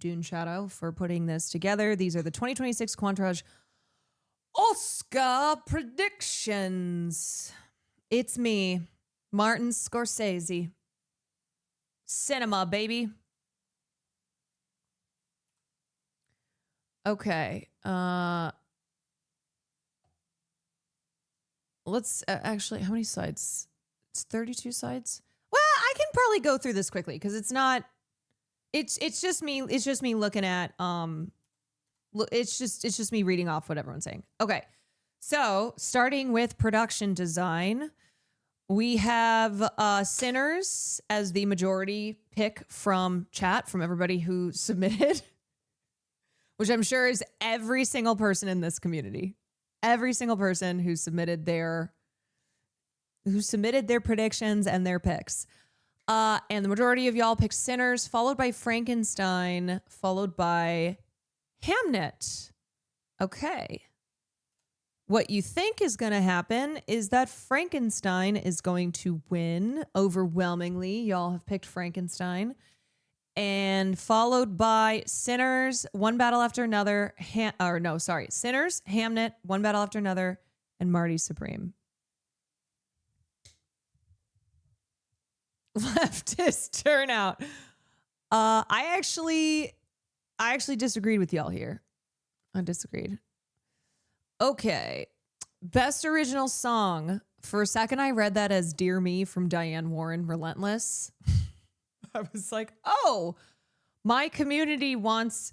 Dune Shadow for putting this together. These are the 2026 Quantrage Oscar predictions. It's me, Martin Scorsese. Cinema, baby. Okay. Let's actually, how many sides? It's 32 sides. Well, I can probably go through this quickly because it's not. It's just me. It's just me looking at. It's just me reading off what everyone's saying. Okay, so starting with production design, we have Sinners as the majority pick from chat from everybody who submitted, which I'm sure is every single person in this community. Every single person who submitted their predictions and their picks. And the majority of y'all picked Sinners, followed by Frankenstein, followed by Hamnet. Okay. What you think is going to happen is that Frankenstein is going to win overwhelmingly. Y'all have picked Frankenstein. And followed by Sinners, One Battle After Another. Sinners, Hamnet, One Battle After Another, and Marty Supreme. Leftist turnout. I actually disagreed with y'all here. I disagreed. Okay. Best original song. For a second, I read that as Dear Me from Diane Warren, Relentless. I was like, oh, my community wants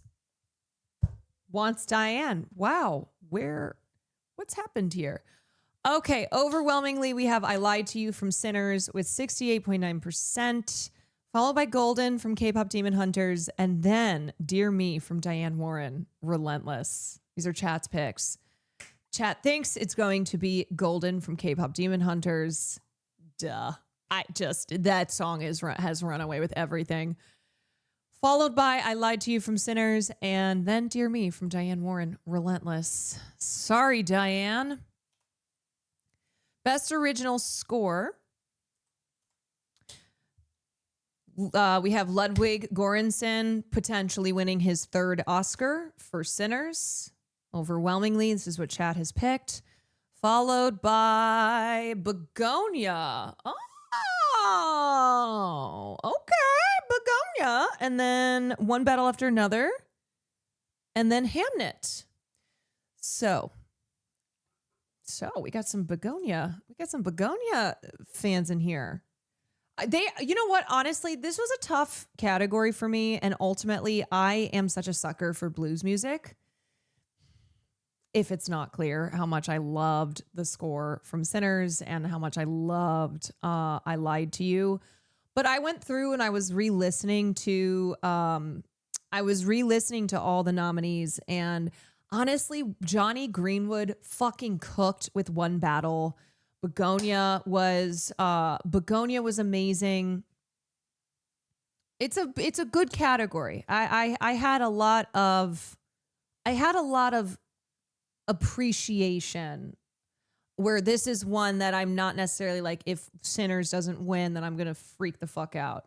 Diane. Wow. What's happened here? Okay. Overwhelmingly, we have I Lied to You from Sinners with 68.9%, followed by Golden from K-Pop Demon Hunters, and then Dear Me from Diane Warren, Relentless. These are chat's picks. Chat thinks it's going to be Golden from K-Pop Demon Hunters. Duh. That song has run away with everything. Followed by I Lied to You from Sinners, and then Dear Me from Diane Warren, Relentless. Sorry, Diane. Best original score. We have Ludwig Göransson potentially winning his third Oscar for Sinners. Overwhelmingly, this is what chat has picked. Followed by Begonia. Oh, okay, Begonia. And then One Battle After Another. And then Hamnet. So we got some Begonia. We got some Begonia fans in here. You know what? Honestly, this was a tough category for me. And ultimately, I am such a sucker for blues music. If it's not clear how much I loved the score from Sinners and how much I loved I Lied to You. But I went through and I was re-listening to all the nominees, and honestly, Johnny Greenwood fucking cooked with One Battle. Begonia was amazing. It's a good category. I had a lot of appreciation, where this is one that I'm not necessarily like, if Sinners doesn't win, then I'm gonna freak the fuck out.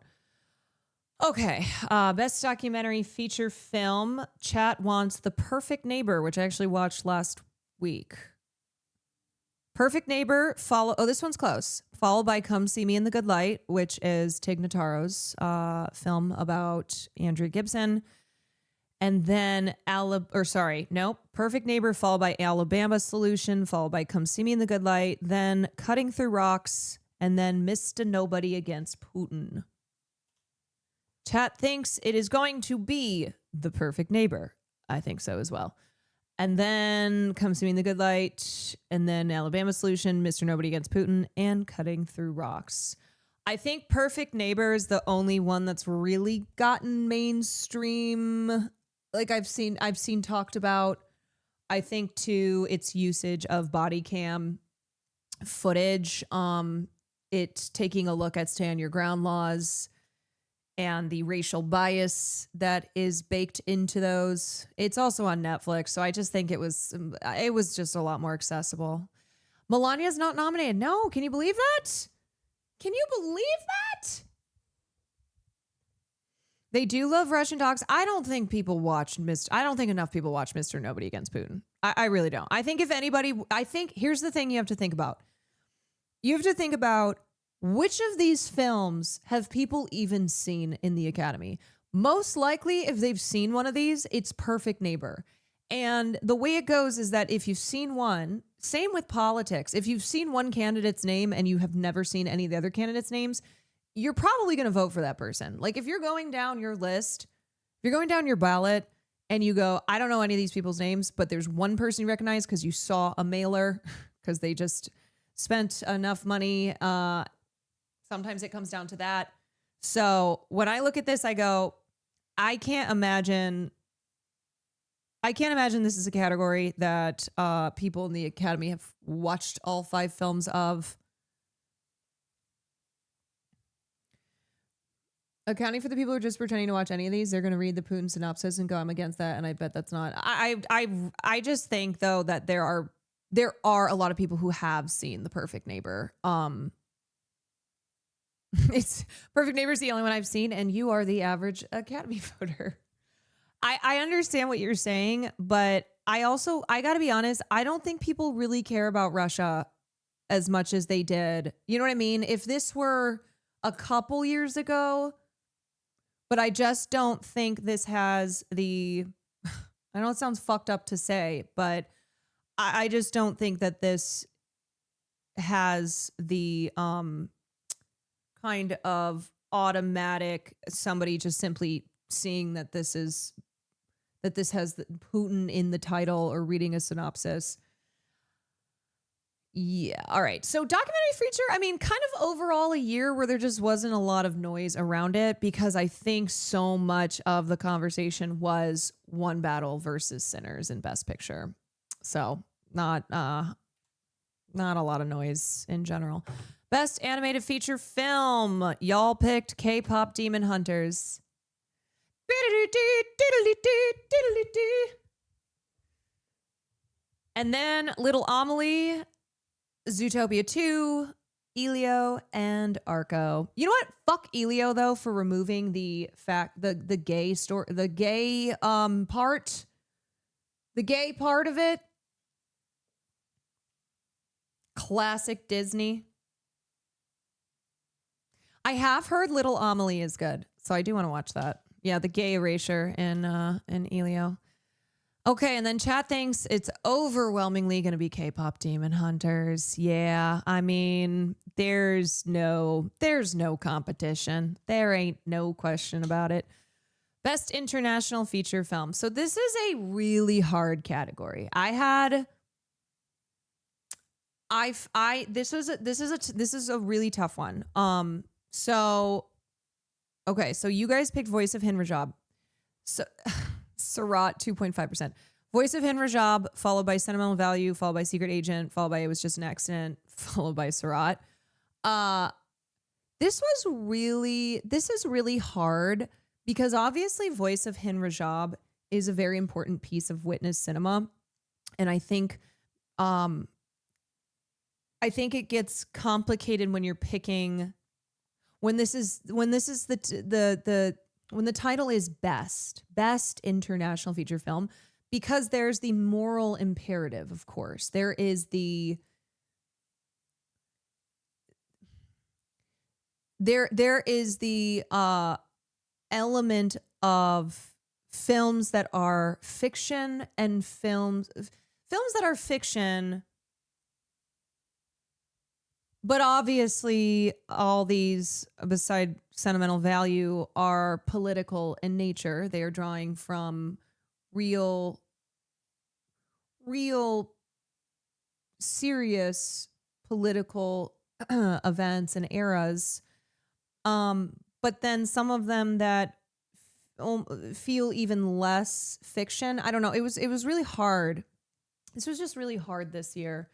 Okay, best documentary feature film. Chat wants The Perfect Neighbor, which I actually watched last week. Perfect Neighbor, this one's close. Followed by Come See Me in the Good Light, which is Tig Notaro's film about Andrea Gibson. And then Perfect Neighbor, followed by Alabama Solution, followed by Come See Me in the Good Light, then Cutting Through Rocks, and then Mr. Nobody Against Putin. Chat thinks it is going to be The Perfect Neighbor. I think so as well. And then Come See Me in the Good Light, and then Alabama Solution, Mr. Nobody Against Putin, and Cutting Through Rocks. I think Perfect Neighbor is the only one that's really gotten mainstream. Like I've seen talked about. I think too, its usage of body cam footage, it taking a look at stand your ground laws and the racial bias that is baked into those. It's also on Netflix, so I just think it was just a lot more accessible. Melania's not nominated. No, can you believe that? Can you believe that? They do love Russian dogs. I don't think people watch I don't think enough people watch Mr. Nobody Against Putin. I really don't. I think if anybody, I think here's the thing you have to think about. You have to think about which of these films have people even seen in the Academy. Most likely, if they've seen one of these, it's Perfect Neighbor. And the way it goes is that if you've seen one, same with politics. If you've seen one candidate's name and you have never seen any of the other candidates' names, you're probably going to vote for that person. Like if you're going down your list, if you're going down your ballot and you go, I don't know any of these people's names, but there's one person you recognize because you saw a mailer because they just spent enough money. Sometimes it comes down to that. So when I look at this, I go, I can't imagine this is a category that people in the Academy have watched all 5 films of. Accounting for the people who are just pretending to watch any of these, they're going to read the Putin synopsis and go, I'm against that. And I bet that's not. I just think, though, that there are a lot of people who have seen The Perfect Neighbor. It's Perfect Neighbor is the only one I've seen, and you are the average Academy voter. I understand what you're saying, but I got to be honest, I don't think people really care about Russia as much as they did. You know what I mean? If this were a couple years ago, but I just don't think this has the, I know it sounds fucked up to say, but I just don't think that this has the kind of automatic somebody just simply seeing that this has Putin in the title or reading a synopsis. Yeah. All right. So documentary feature, I mean, kind of overall a year where there just wasn't a lot of noise around it because I think so much of the conversation was One Battle versus Sinners in Best Picture. So not a lot of noise in general. Best animated feature film. Y'all picked K-pop Demon Hunters. And then Little Amelie, Zootopia 2, Elio, and Arco. You know what? Fuck Elio though for removing the gay story, the gay part of it. Classic Disney. I have heard Little Amelie is good, so I do want to watch that. Yeah, the gay erasure in Elio. Okay, and then chat thinks it's overwhelmingly going to be K-pop Demon Hunters. Yeah, I mean, there's no competition. There ain't no question about it. Best international feature film. So this is a really hard category. This is a really tough one. So you guys picked Voice of Hin Rajab. So Sarat 2.5%. Voice of Hin Rajab, followed by Sentimental Value, followed by Secret Agent, followed by It Was Just an Accident, followed by Sarat. This is really hard because obviously Voice of Hin Rajab is a very important piece of witness cinema. And I think it gets complicated when you're picking when the title is best international feature film, because there's the moral imperative, of course. There is the element of films that are fiction and films that are fiction. But obviously, all these, beside Sentimental Value, are political in nature. They are drawing from real serious political events and eras. But then some of them that feel even less fiction. I don't know. It was really hard. This was just really hard this year.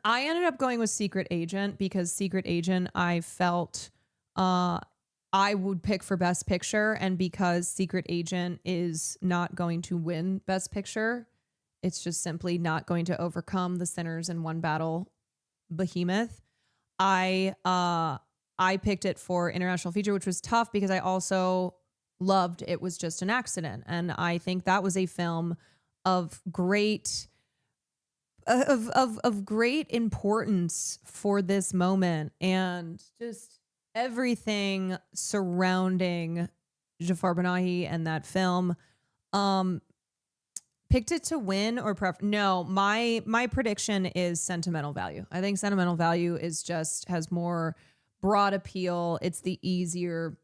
I ended up going with Secret Agent because Secret Agent I felt I would pick for Best Picture, and because Secret Agent is not going to win Best Picture, it's just simply not going to overcome the Sinners in One Battle behemoth. I picked it for international feature, which was tough because I also loved It Was Just an Accident. And I think that was a film of great of great importance for this moment, and just everything surrounding Jafar Panahi and that film. Um Picked it to win or no, my prediction is Sentimental Value. I think Sentimental Value is just has more broad appeal. It's the easier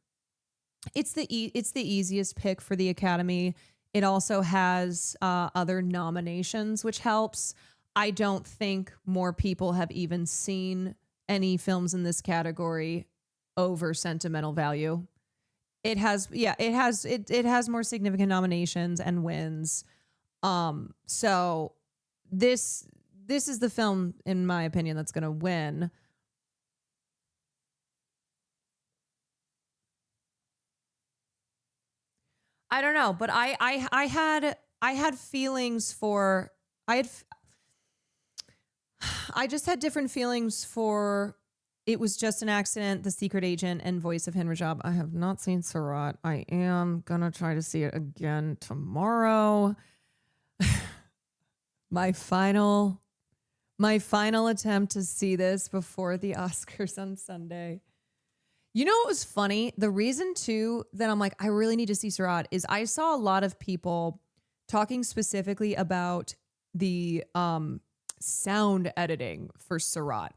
it's the easiest pick for the Academy. It also has other nominations, which helps. I don't think more people have even seen any films in this category over Sentimental Value. It has, yeah, it has more significant nominations and wins. So this is the film, in my opinion, that's going to win. I don't know, but I had feelings for I just had different feelings for It Was Just an Accident, The Secret Agent, and Voice of Henry Job. I have not seen Surat. I am gonna try to see it again tomorrow. my final attempt to see this before the Oscars on Sunday. You know what was funny? The reason too that I'm like, I really need to see Surat is I saw a lot of people talking specifically about the sound editing for Surat.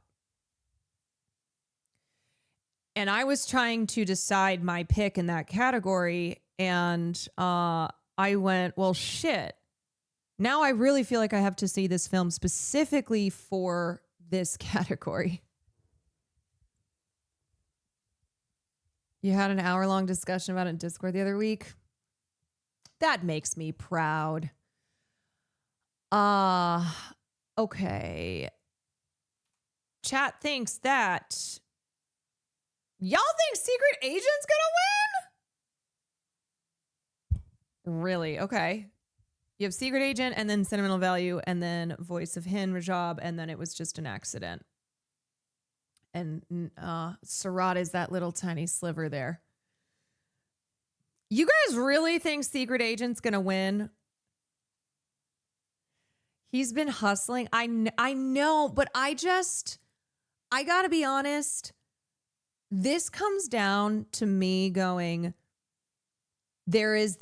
And I was trying to decide my pick in that category, and I went, well, shit. Now I really feel like I have to see this film specifically for this category. You had an hour-long discussion about it in Discord the other week. That makes me proud. Okay. Chat thinks that y'all think Secret Agent's gonna win? Really? Okay. You have Secret Agent and then Sentimental Value and then Voice of Hin Rajab, and then It Was Just an Accident. And Surat is that little tiny sliver there. You guys really think Secret Agent's gonna win? He's been hustling. I know, but I gotta be honest. This comes down to me going, there is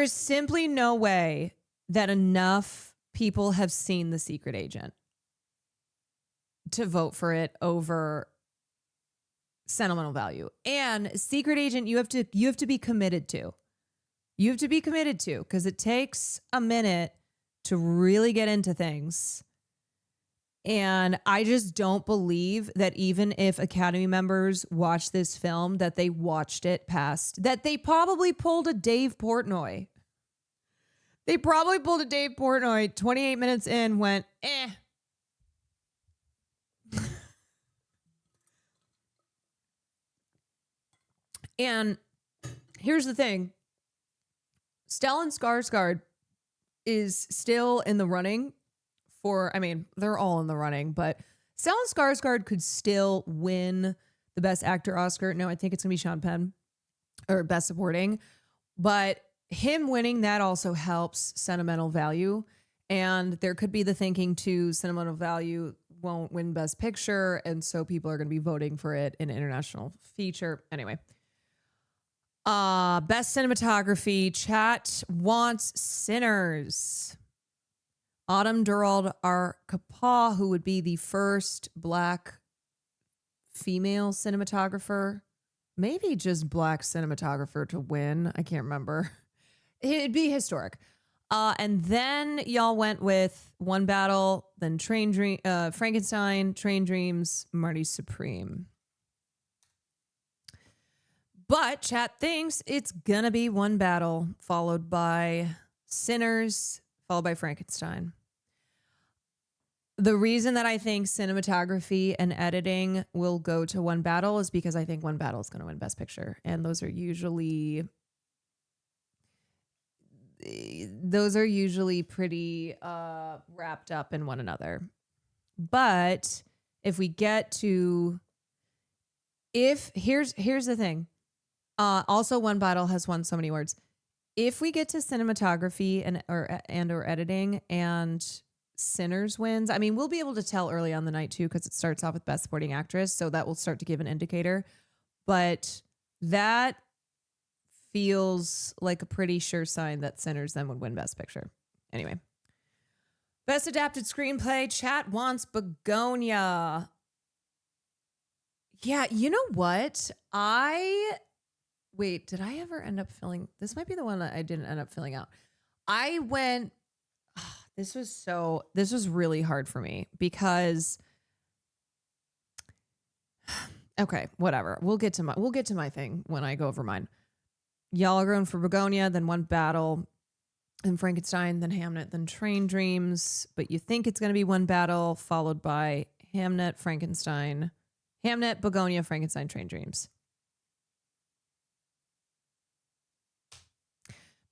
simply no way that enough people have seen The Secret Agent to vote for it over Sentimental Value. And Secret Agent, you have to be committed to. You have to be committed to, because it takes a minute to really get into things. And I just don't believe that even if Academy members watch this film, that they watched it past, that they probably pulled a Dave Portnoy. They probably pulled a Dave Portnoy, 28 minutes in, went, eh. And here's the thing. Stellan Skarsgård is still in the running for, I mean, they're all in the running, but Stellan Skarsgård could still win the Best Actor Oscar. No, I think it's going to be Sean Penn, or Best Supporting. But him winning that also helps Sentimental Value. And there could be the thinking too, Sentimental Value won't win Best Picture, and so people are going to be voting for it in international feature. Anyway. Best Cinematography, chat wants Sinners. Autumn Durald Arkapaw, who would be the first Black female cinematographer, maybe just Black cinematographer to win. I can't remember. It'd be historic. And then y'all went with One Battle, then Frankenstein, Train Dreams, Marty Supreme. But chat thinks it's gonna be One Battle, followed by Sinners, followed by Frankenstein. The reason that I think cinematography and editing will go to One Battle is because I think One Battle is going to win Best Picture. And those are usually pretty wrapped up in one another. But If we get to, here's the thing. Also, one battle has won so many words. If we get to cinematography and or editing and Sinners wins, I mean, we'll be able to tell early on the night too, because it starts off with Best Supporting Actress, so that will start to give an indicator. But that feels like a pretty sure sign that Sinners then would win Best Picture. Anyway. Best Adapted Screenplay, chat wants Begonia. Yeah, you know what? Wait, did I ever end up filling? This might be the one that I didn't end up filling out. I went, this was really hard for me because, okay, whatever. We'll get to my thing when I go over mine. Y'all are going for Begonia, then One Battle, then Frankenstein, then Hamnet, then Train Dreams. But you think it's going to be One Battle, followed by Hamnet, Begonia, Frankenstein, Train Dreams.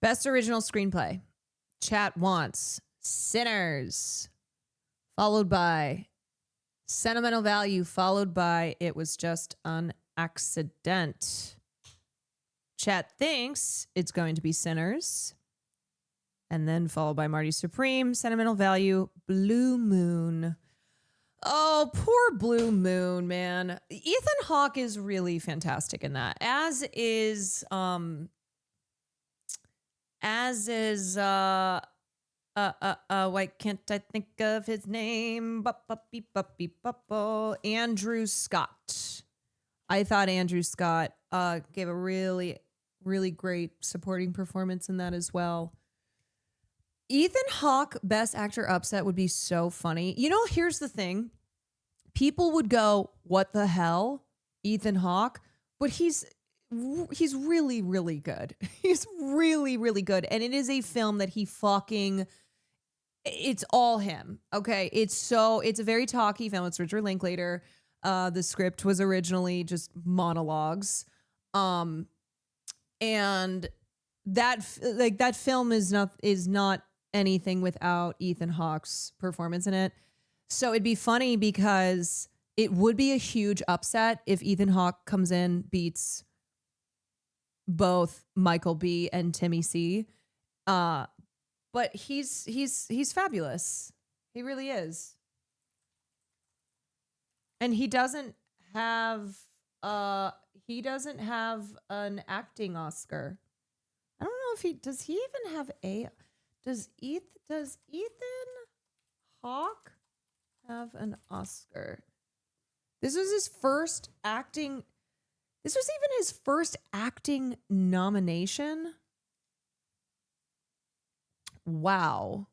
Best Original Screenplay. Chat wants Sinners, followed by Sentimental Value, followed by It Was Just an Accident. Chat thinks it's going to be Sinners. And then followed by Marty Supreme, Sentimental Value, Blue Moon. Oh, poor Blue Moon, man. Ethan Hawke is really fantastic in that. As is why can't I think of his name? Andrew Scott. I thought Andrew Scott gave a really, really great supporting performance in that as well. Ethan Hawke Best Actor upset would be so funny. You know, here's the thing. People would go, what the hell? Ethan Hawke? But he's really, really good. He's really, really good. And it is a film that it's all him. Okay. It's a very talky film. It's Richard Linklater. The script was originally just monologues. And that film is not anything without Ethan Hawke's performance in it. So it'd be funny because it would be a huge upset if Ethan Hawke comes in, beats both Michael B and Timmy C. But he's fabulous. He really is. And he doesn't have an acting Oscar. I don't know if does he even have does Ethan Hawke have an Oscar? This was even his first acting nomination. Wow.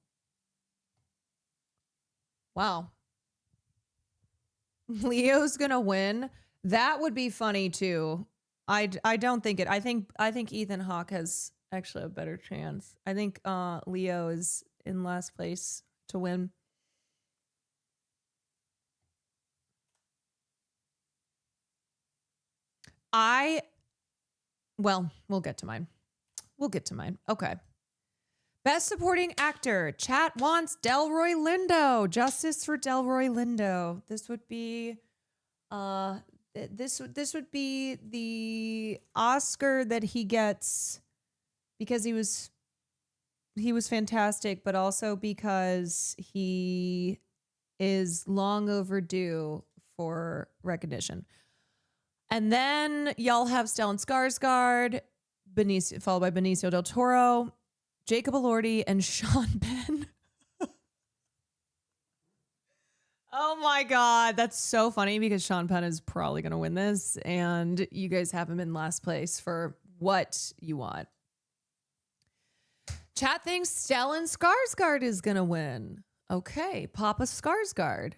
Leo's gonna win. That would be funny too. I don't think it. I think Ethan Hawke has actually a better chance. I think Leo is in last place to win. We'll get to mine. Okay. Best Supporting Actor. Chat wants Delroy Lindo. Justice for Delroy Lindo. This would be this would be the Oscar that he gets because he was fantastic, but also because he is long overdue for recognition. And then y'all have Stellan Skarsgård, followed by Benicio del Toro, Jacob Elordi, and Sean Penn. Oh my God, that's so funny because Sean Penn is probably going to win this, and you guys have him in last place for what you want. Chat thinks Stellan Skarsgård is going to win. Okay, Papa Skarsgård.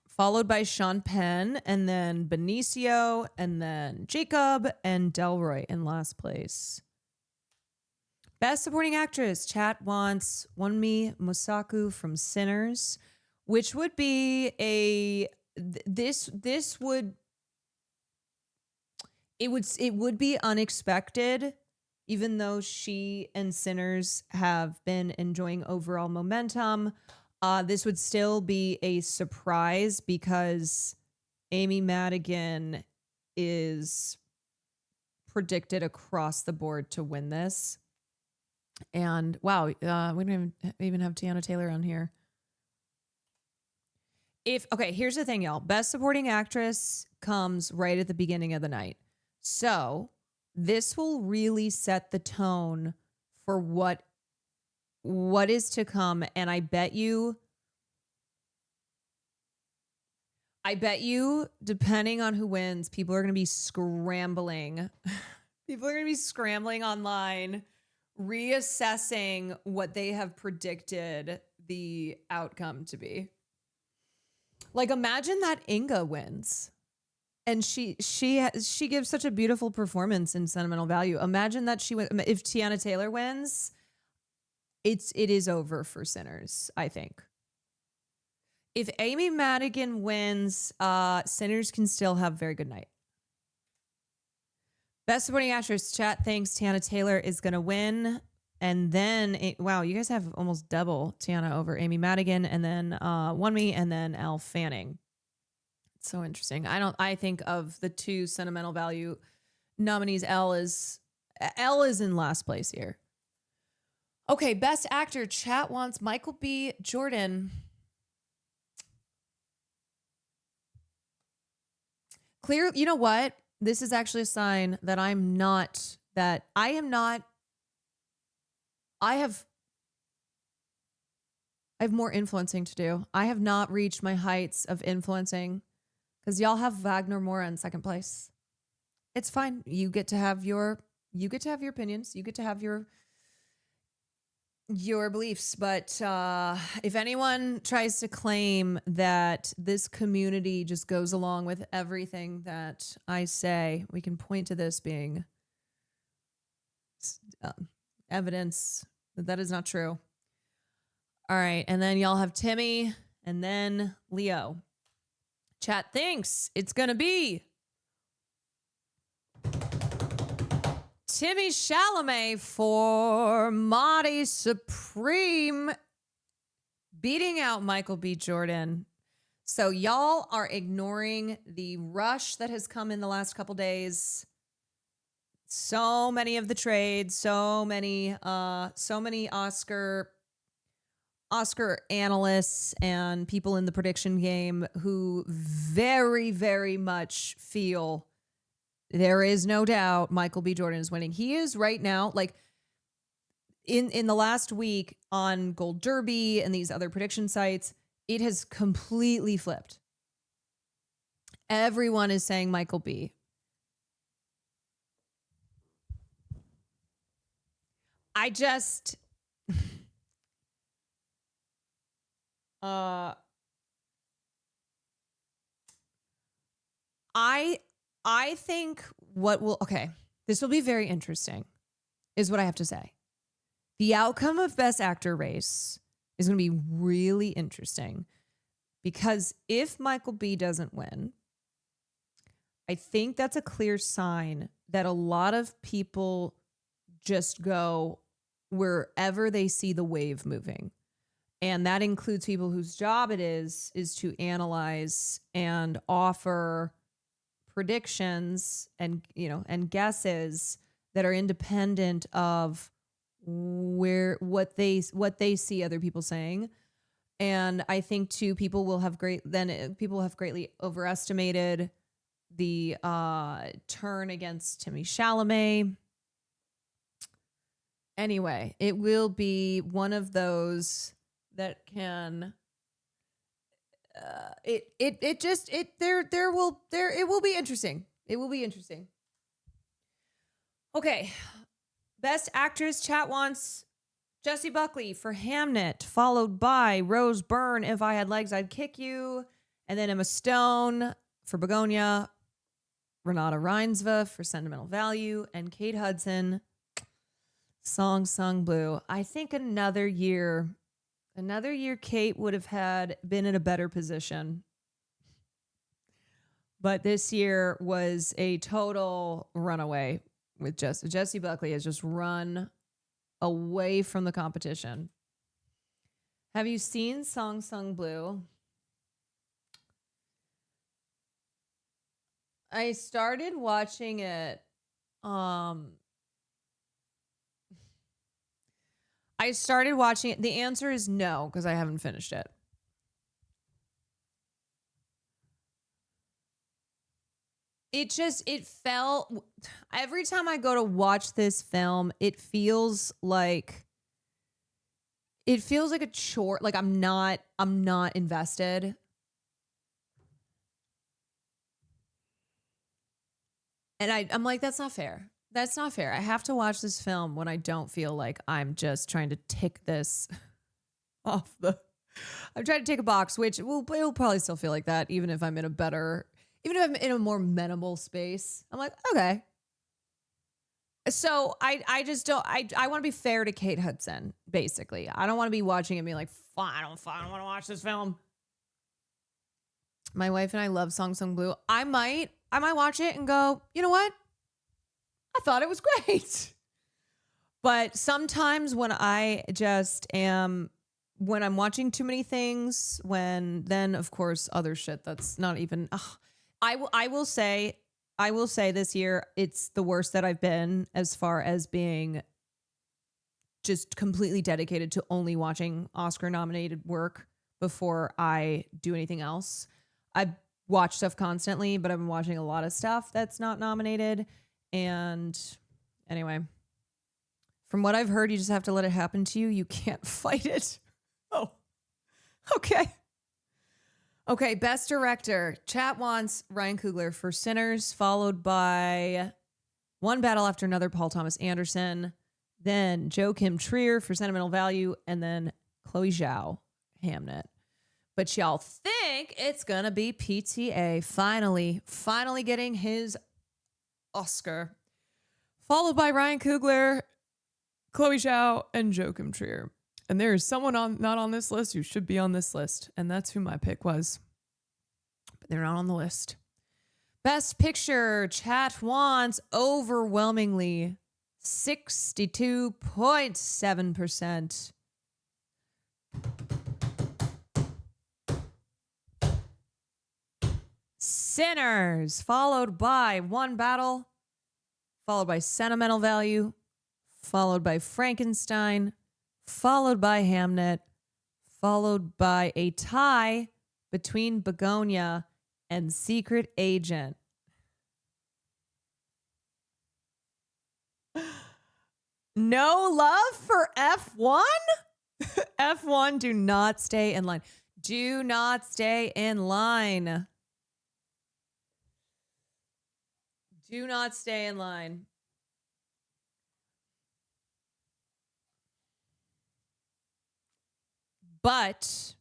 Followed by Sean Penn, and then Benicio, and then Jacob, and Delroy in last place. Best Supporting Actress. Chat wants Wunmi Mosaku from Sinners, which would be it would be unexpected, even though she and Sinners have been enjoying overall momentum. This would still be a surprise because Amy Madigan is predicted across the board to win this. And wow, we don't even have Tiana Taylor on here. Okay, here's the thing, y'all. Best Supporting Actress comes right at the beginning of the night. So this will really set the tone for what is to come. And I bet you, depending on who wins, people are going to be scrambling. People are going to be scrambling online, reassessing what they have predicted the outcome to be. Like, imagine that Inga wins. And she gives such a beautiful performance in Sentimental Value. Imagine that if Tiana Taylor wins, it is over for Sinners, I think. If Amy Madigan wins, Sinners can still have a very good night. Best Supporting Actress, chat thinks Tiana Taylor is going to win. And then, wow, you guys have almost double Tiana over Amy Madigan, and then Wunmi, and then Elle Fanning. It's so interesting. I think of the two Sentimental Value nominees, Elle is in last place here. Okay, Best Actor, chat wants Michael B. Jordan. Clear, you know what? This is actually a sign that I have more influencing to do. I have not reached my heights of influencing because y'all have Wagner Moura in second place. It's fine. You get to have your opinions. You get to have your beliefs. But if anyone tries to claim that this community just goes along with everything that I say, we can point to this being evidence that is not true. All right. And then y'all have Timmy and then Leo. Chat thinks it's going to be Timmy Chalamet for Marty Supreme, beating out Michael B. Jordan. So y'all are ignoring the rush that has come in the last couple days. So many of the trades, so many Oscar analysts and people in the prediction game who very, very much feel there is no doubt Michael B. Jordan is winning. He is right now, like in the last week on Gold Derby and these other prediction sites, it has completely flipped. Everyone is saying Michael B. I just I think this will be very interesting, is what I have to say. The outcome of Best Actor race is going to be really interesting because if Michael B. doesn't win, I think that's a clear sign that a lot of people just go wherever they see the wave moving. And that includes people whose job it is to analyze and offer predictions and guesses that are independent of what they see other people saying. And I think too, people have greatly overestimated the turn against Timmy Chalamet. Anyway, it will be one of those that can it will be interesting. It will be interesting. Okay. Best Actress, chat wants Jessie Buckley for Hamnet, followed by Rose Byrne, If I Had Legs, I'd Kick You, and then Emma Stone for Begonia, Renata Reinsva for Sentimental Value, and Kate Hudson, Song Sung Blue. I think another year Kate would have been in a better position. But this year was a total runaway with Jessie Buckley has just run away from the competition. Have you seen Song Sung Blue? I started watching it. I started watching it. The answer is no, because I haven't finished it. It felt, every time I go to watch this film, it feels like a chore. Like I'm not invested. And I'm like, that's not fair. That's not fair. I have to watch this film when I don't feel like I'm just trying to tick this off the. I'm trying to take a box, which it'll probably still feel like that, even if I'm in a more amenable space. I'm like, okay. So I just don't. I want to be fair to Kate Hudson. Basically, I don't want to be watching it and be like, I don't want to watch this film. My wife and I love Song Sung Blue. I might watch it and go, you know what? I thought it was great. But sometimes when I'm watching too many things, then of course other shit that's not even. I will say this year it's the worst that I've been as far as being just completely dedicated to only watching Oscar nominated work before I do anything else. I watch stuff constantly, but I've been watching a lot of stuff that's not nominated. And anyway, from what I've heard, you just have to let it happen to you. You can't fight it. Oh, okay. Okay, Best Director. Chat wants Ryan Coogler for Sinners, followed by One Battle After Another, Paul Thomas Anderson. Then Joe Kim Trier for Sentimental Value, and then Chloe Zhao, Hamnet. But y'all think it's going to be PTA finally getting his Oscar. Followed by Ryan Coogler, Chloe Zhao, and Joe Kim Trier. And there is someone not on this list who should be on this list. And that's who my pick was. But they're not on the list. Best Picture, chat wants overwhelmingly 62.7%. Sinners, followed by One Battle, followed by Sentimental Value, followed by Frankenstein, followed by Hamnet, followed by a tie between Begonia and Secret Agent. No love for F1? F1, do not stay in line. Do not stay in line. Do not stay in line. But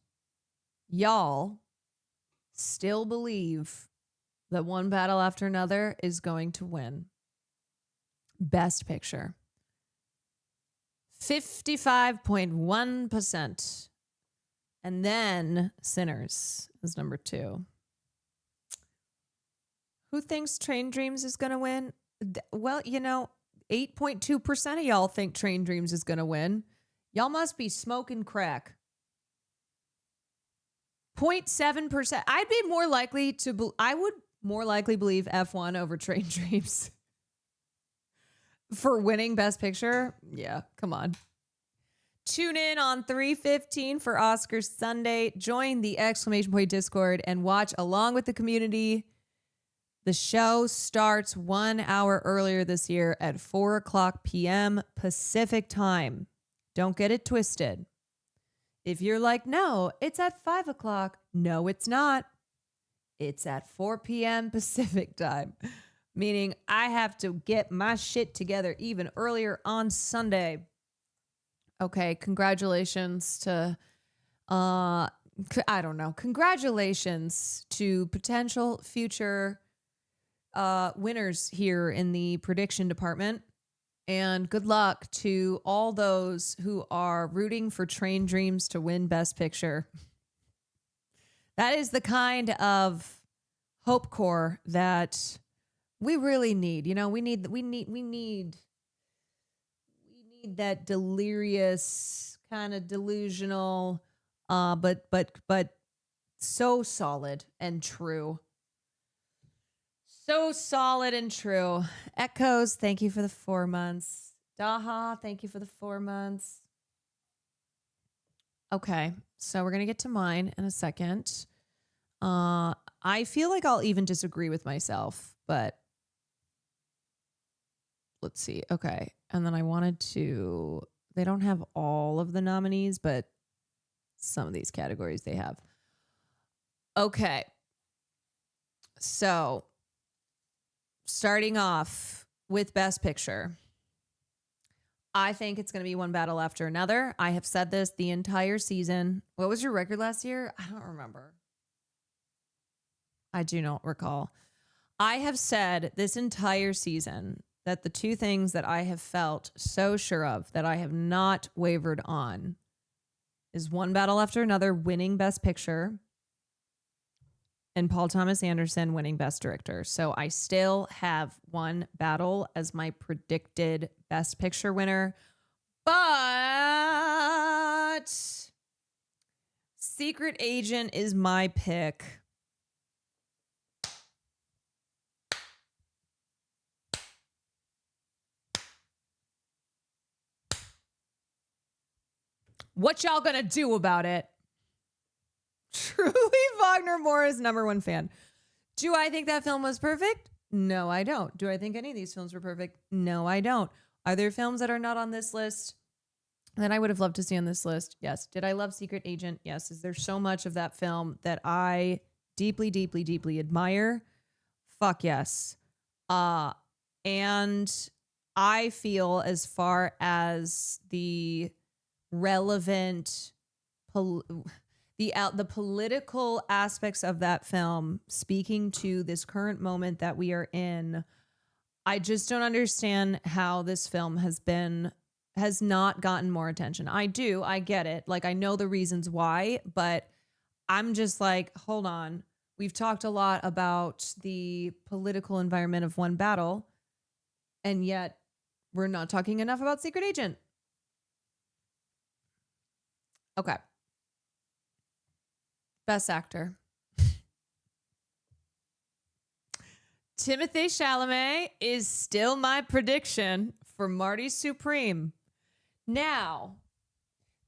y'all still believe that One Battle After Another is going to win Best Picture. 55.1%. And then Sinners is number 2. Who thinks Train Dreams is going to win? Well, 8.2% of y'all think Train Dreams is going to win. Y'all must be smoking crack. 0.7%. I would more likely believe F1 over Train Dreams for winning Best Picture. Yeah, come on. Tune in on 3/15 for Oscars Sunday. Join the ! Discord and watch along with the community. The show starts 1 hour earlier this year at 4:00 p.m. Pacific time. Don't get it twisted. If you're like, no, it's at 5:00. No, it's not. It's at 4 p.m. Pacific time. Meaning I have to get my shit together even earlier on Sunday. Okay, congratulations to, I don't know. Congratulations to potential future winners here in the prediction department. And good luck to all those who are rooting for Train Dreams to win Best Picture. That is the kind of hope core that we really need. We need that delirious, kind of delusional, But so solid and true. So solid and true. Echoes, thank you for the 4 months. Daha, thank you for the 4 months. Okay, so we're gonna get to mine in a second. I feel like I'll even disagree with myself, but let's see. Okay, and then I wanted to. They don't have all of the nominees, but some of these categories they have. Okay, so starting off with Best Picture. I think it's going to be one battle after another. I have said this the entire season. What was your record last year? I don't remember. I do not recall. I have said this entire season that the two things that I have felt so sure of that I have not wavered on is one battle after another winning Best Picture and Paul Thomas Anderson winning Best Director. So I still have one battle as my predicted Best Picture winner. But Secret Agent is my pick. What y'all gonna do about it? Truly Wagner Moura's #1 fan. Do I think that film was perfect? No, I don't. Do I think any of these films were perfect? No, I don't. Are there films that are not on this list that I would have loved to see on this list? Yes. Did I love Secret Agent? Yes. Is there so much of that film that I deeply, deeply, deeply admire? Fuck yes. And I feel as far as the relevant the political aspects of that film speaking to this current moment that we are in, I just don't understand how this film has not gotten more attention. I get it. Like, I know the reasons why, but I'm just like, hold on. We've talked a lot about the political environment of One Battle, and yet we're not talking enough about Secret Agent. Okay. Best Actor. Timothée Chalamet is still my prediction for Marty Supreme. Now,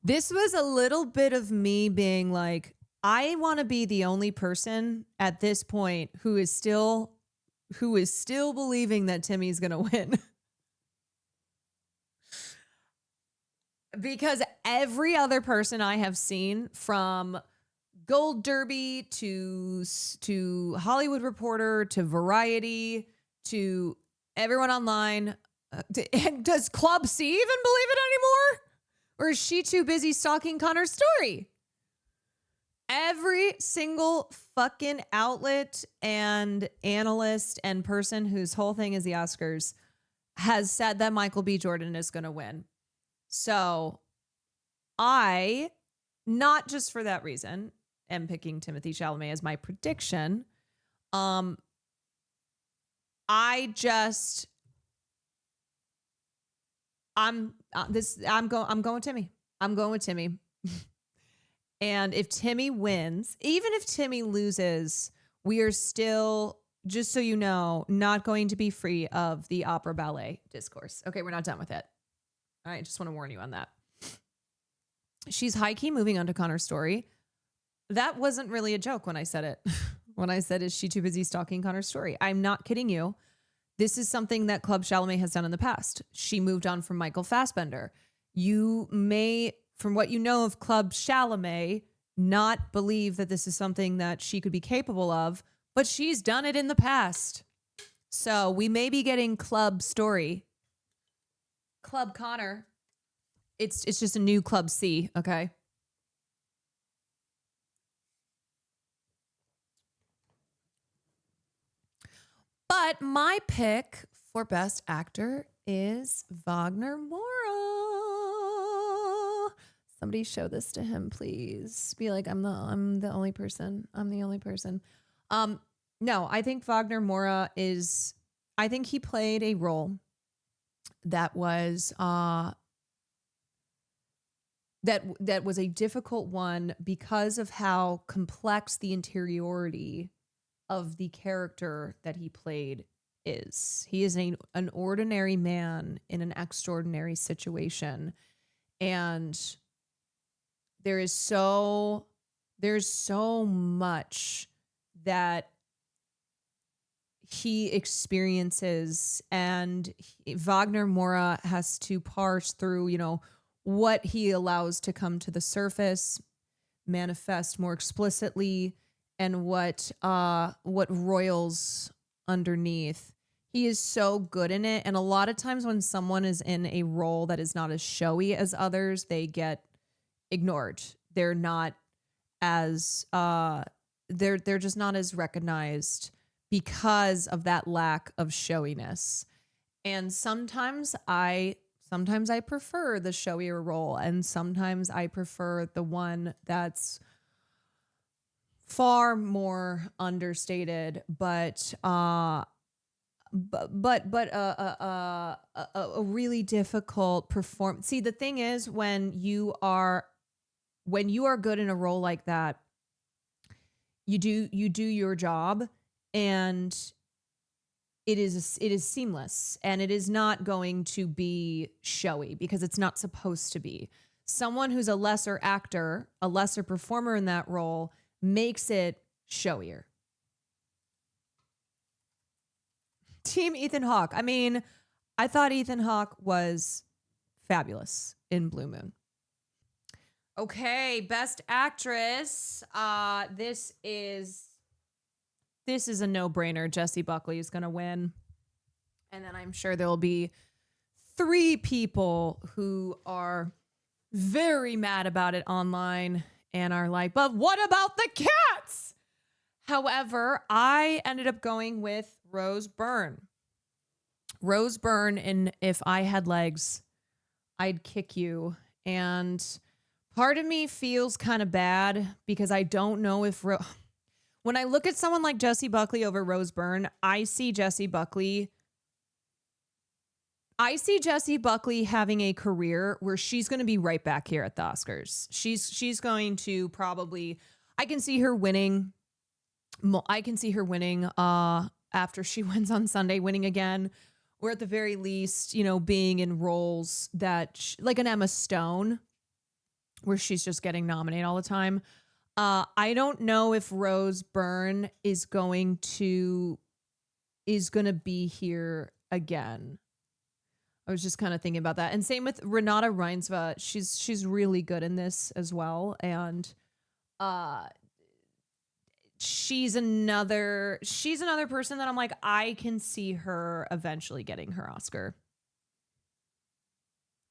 this was a little bit of me being like, I want to be the only person at this point who is still believing that Timmy's going to win. Because every other person I have seen, from Gold Derby to Hollywood Reporter to Variety to everyone online, and does Club C even believe it anymore? Or is she too busy stalking Connor's story? Every single fucking outlet and analyst and person whose whole thing is the Oscars has said that Michael B. Jordan is going to win. So I, not just for that reason, am picking Timothée Chalamet as my prediction. I'm going with Timmy. I'm going with Timmy. And if Timmy wins, even if Timmy loses, we are still, just so you know, not going to be free of the opera ballet discourse. Okay, we're not done with it. All right, just want to warn you on that. She's high-key moving on to Connor's story. That wasn't really a joke when I said it. When I said, is she too busy stalking Connor's story? I'm not kidding you. This is something that Club Chalamet has done in the past. She moved on from Michael Fassbender. You may, from what you know of Club Chalamet, not believe that this is something that she could be capable of, but she's done it in the past. So we may be getting Club story. Club Connor. It's just a new Club C, okay? But my pick for Best Actor is Wagner Moura. Somebody show this to him, please. Be like, I'm the only person. I'm the only person. No, I think Wagner Moura is, I think he played a role that was that was a difficult one because of how complex the interiority of the character that he played is. He is an ordinary man in an extraordinary situation. And there's so much that he experiences, and Wagner Moura has to parse through, what he allows to come to the surface, manifest more explicitly, and what roils underneath. He is so good in it. And a lot of times when someone is in a role that is not as showy as others, they get ignored. They're not as they're just not as recognized because of that lack of showiness. And sometimes I prefer the showier role, and sometimes I prefer the one that's far more understated, but a really difficult perform. See, the thing is, when you are good in a role like that, you do your job, and it is seamless, and it is not going to be showy because it's not supposed to be. Someone who's a lesser actor, a lesser performer in that role, makes it showier. Team Ethan Hawke. I mean, I thought Ethan Hawke was fabulous in Blue Moon. Okay, Best Actress. This is a no-brainer. Jessie Buckley is going to win. And then I'm sure there will be 3 people who are very mad about it online and are like, but what about the cats? However, I ended up going with Rose Byrne. Rose Byrne in If I Had Legs, I'd Kick You. And part of me feels kind of bad because I don't know if... When I look at someone like Jessie Buckley over Rose Byrne, I see Jessie Buckley having a career where she's going to be right back here at the Oscars. She's going to probably, I can see her winning. After she wins on Sunday, winning again, or at the very least, being in roles that like an Emma Stone, where she's just getting nominated all the time. I don't know if Rose Byrne is going to be here again. I was just kind of thinking about that. And same with Renata Reinsva. She's really good in this as well. And she's another person that I'm like, I can see her eventually getting her Oscar.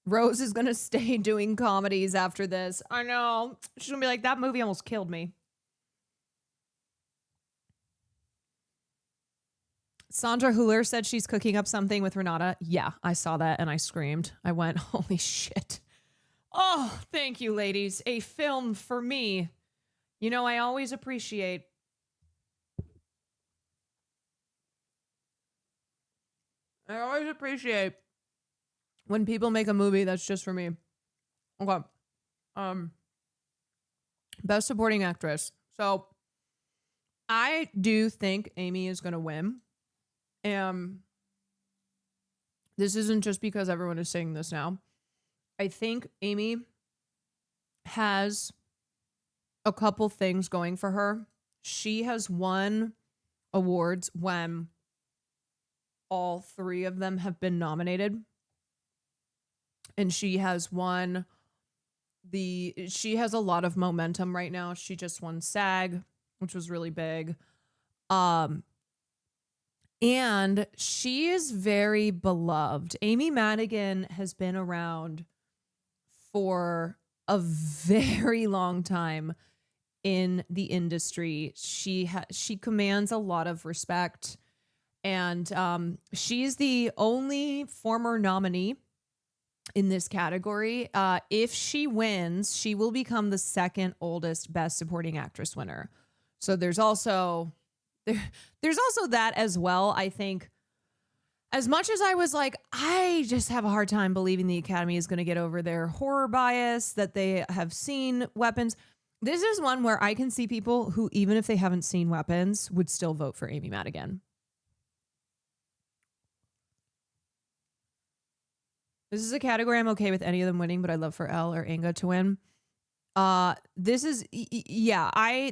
Rose is going to stay doing comedies after this. I know. She's going to be like, that movie almost killed me. Sandra Hüller said she's cooking up something with Renata. Yeah, I saw that and I screamed. I went, holy shit. Oh, thank you, ladies. A film for me. I always appreciate when people make a movie that's just for me. Okay. Best Supporting Actress. So I do think Amy is going to win. This isn't just because everyone is saying this now. I think Amy has a couple things going for her. She has won awards when all 3 of them have been nominated. And she has won she has a lot of momentum right now. She just won SAG, which was really big. And she is very beloved. Amy Madigan has been around for a very long time in the industry. She commands a lot of respect, and she's the only former nominee in this category. If she wins, she will become the 2nd oldest Best Supporting Actress winner. So there's also that as well. I think as much as I was like, I just have a hard time believing the Academy is going to get over their horror bias that they have seen Weapons. This is one where I can see people who, even if they haven't seen Weapons, would still vote for Amy Madigan. This is a category I'm okay with any of them winning, but I'd love for Elle or Inga to win. This is,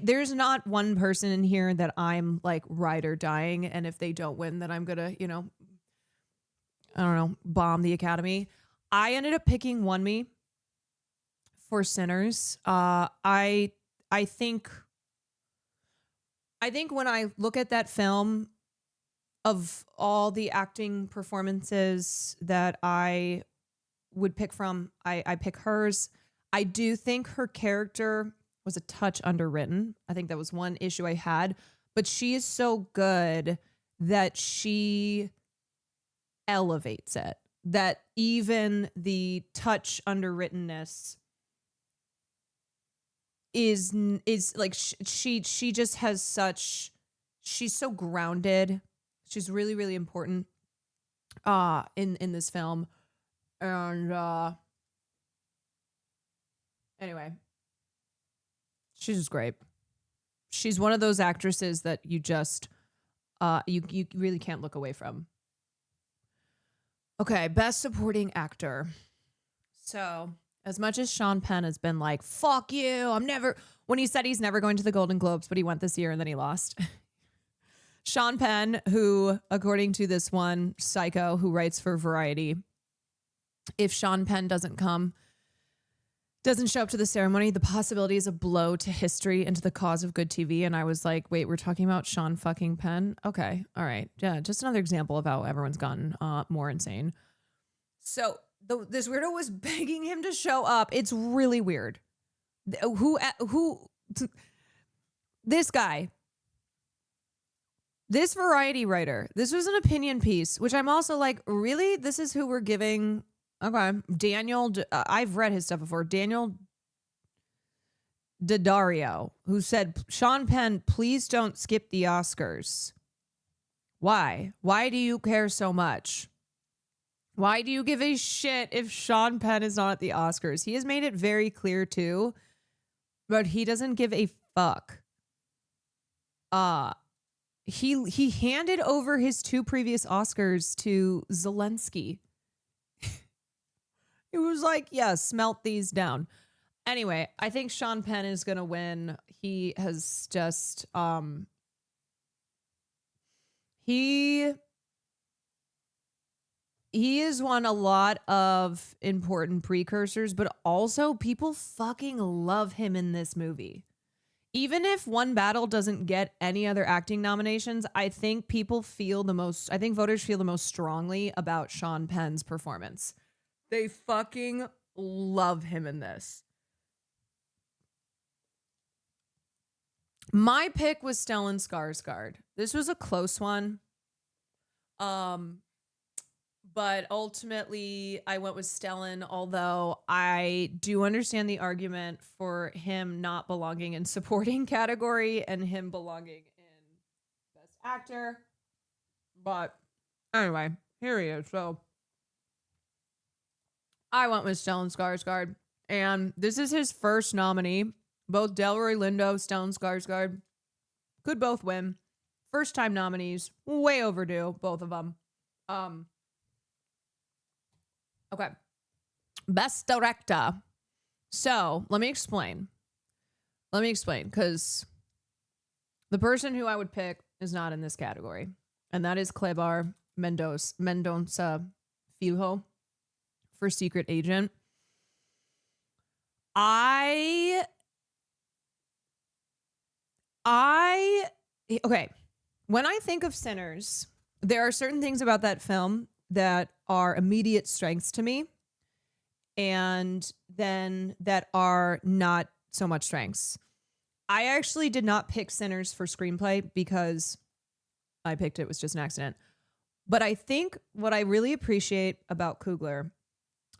there's not one person in here that I'm like ride or dying. And if they don't win, then I'm gonna, I don't know, bomb the Academy. I ended up picking One Me for Sinners. I think when I look at that film, of all the acting performances that I would pick from, I pick hers. I do think her character was a touch underwritten. I think that was one issue I had, but she is so good that she elevates it. That even the touch underwrittenness is like she just has such, she's so grounded. She's really, really important in this film. And anyway, she's just great. She's one of those actresses that you just you really can't look away from. Okay, best supporting actor. So, as much as Sean Penn has been like, fuck you, when he said he's never going to the Golden Globes, but he went this year and then he lost. Sean Penn, who, according to this one psycho who writes for Variety, if Sean Penn doesn't show up to the ceremony, the possibility is a blow to history and to the cause of good TV. And I was like, wait, we're talking about Sean fucking Penn? Okay. All right. Yeah. Just another example of how everyone's gotten more insane. So this weirdo was begging him to show up. It's really weird. This guy, this Variety writer, this was an opinion piece, which I'm also like, really? This is who we're giving. Okay. Daniel, I've read his stuff before. Daniel Daddario, who said, Sean Penn, please don't skip the Oscars. Why? Why do you care so much? Why do you give a shit if Sean Penn is not at the Oscars? He has made it very clear too, but he doesn't give a fuck. He handed over his 2 previous Oscars to Zelensky. He was like, yeah, smelt these down. Anyway, I think Sean Penn is going to win. He has just, he has won a lot of important precursors, but also people fucking love him in this movie. Even if One Battle doesn't get any other acting nominations, I think voters feel the most strongly about Sean Penn's performance. They fucking love him in this. My pick was Stellan Skarsgård. This was a close one. But ultimately I went with Stellan, although I do understand the argument for him not belonging in supporting category and him belonging in best actor. But anyway, here he is. So I went with Stellan Skarsgård, and this is his first nominee. Both Delroy Lindo, Stellan Skarsgård could both win. First time nominees, way overdue, both of them. Okay. Best director. So let me explain, because the person who I would pick is not in this category, and that is Kleber Mendonça Filho for Secret Agent. Okay. When I think of Sinners, there are certain things about that film that are immediate strengths to me, and then that are not so much strengths. I actually did not pick Sinners for screenplay because I picked it was just an accident. But I think what I really appreciate about Coogler,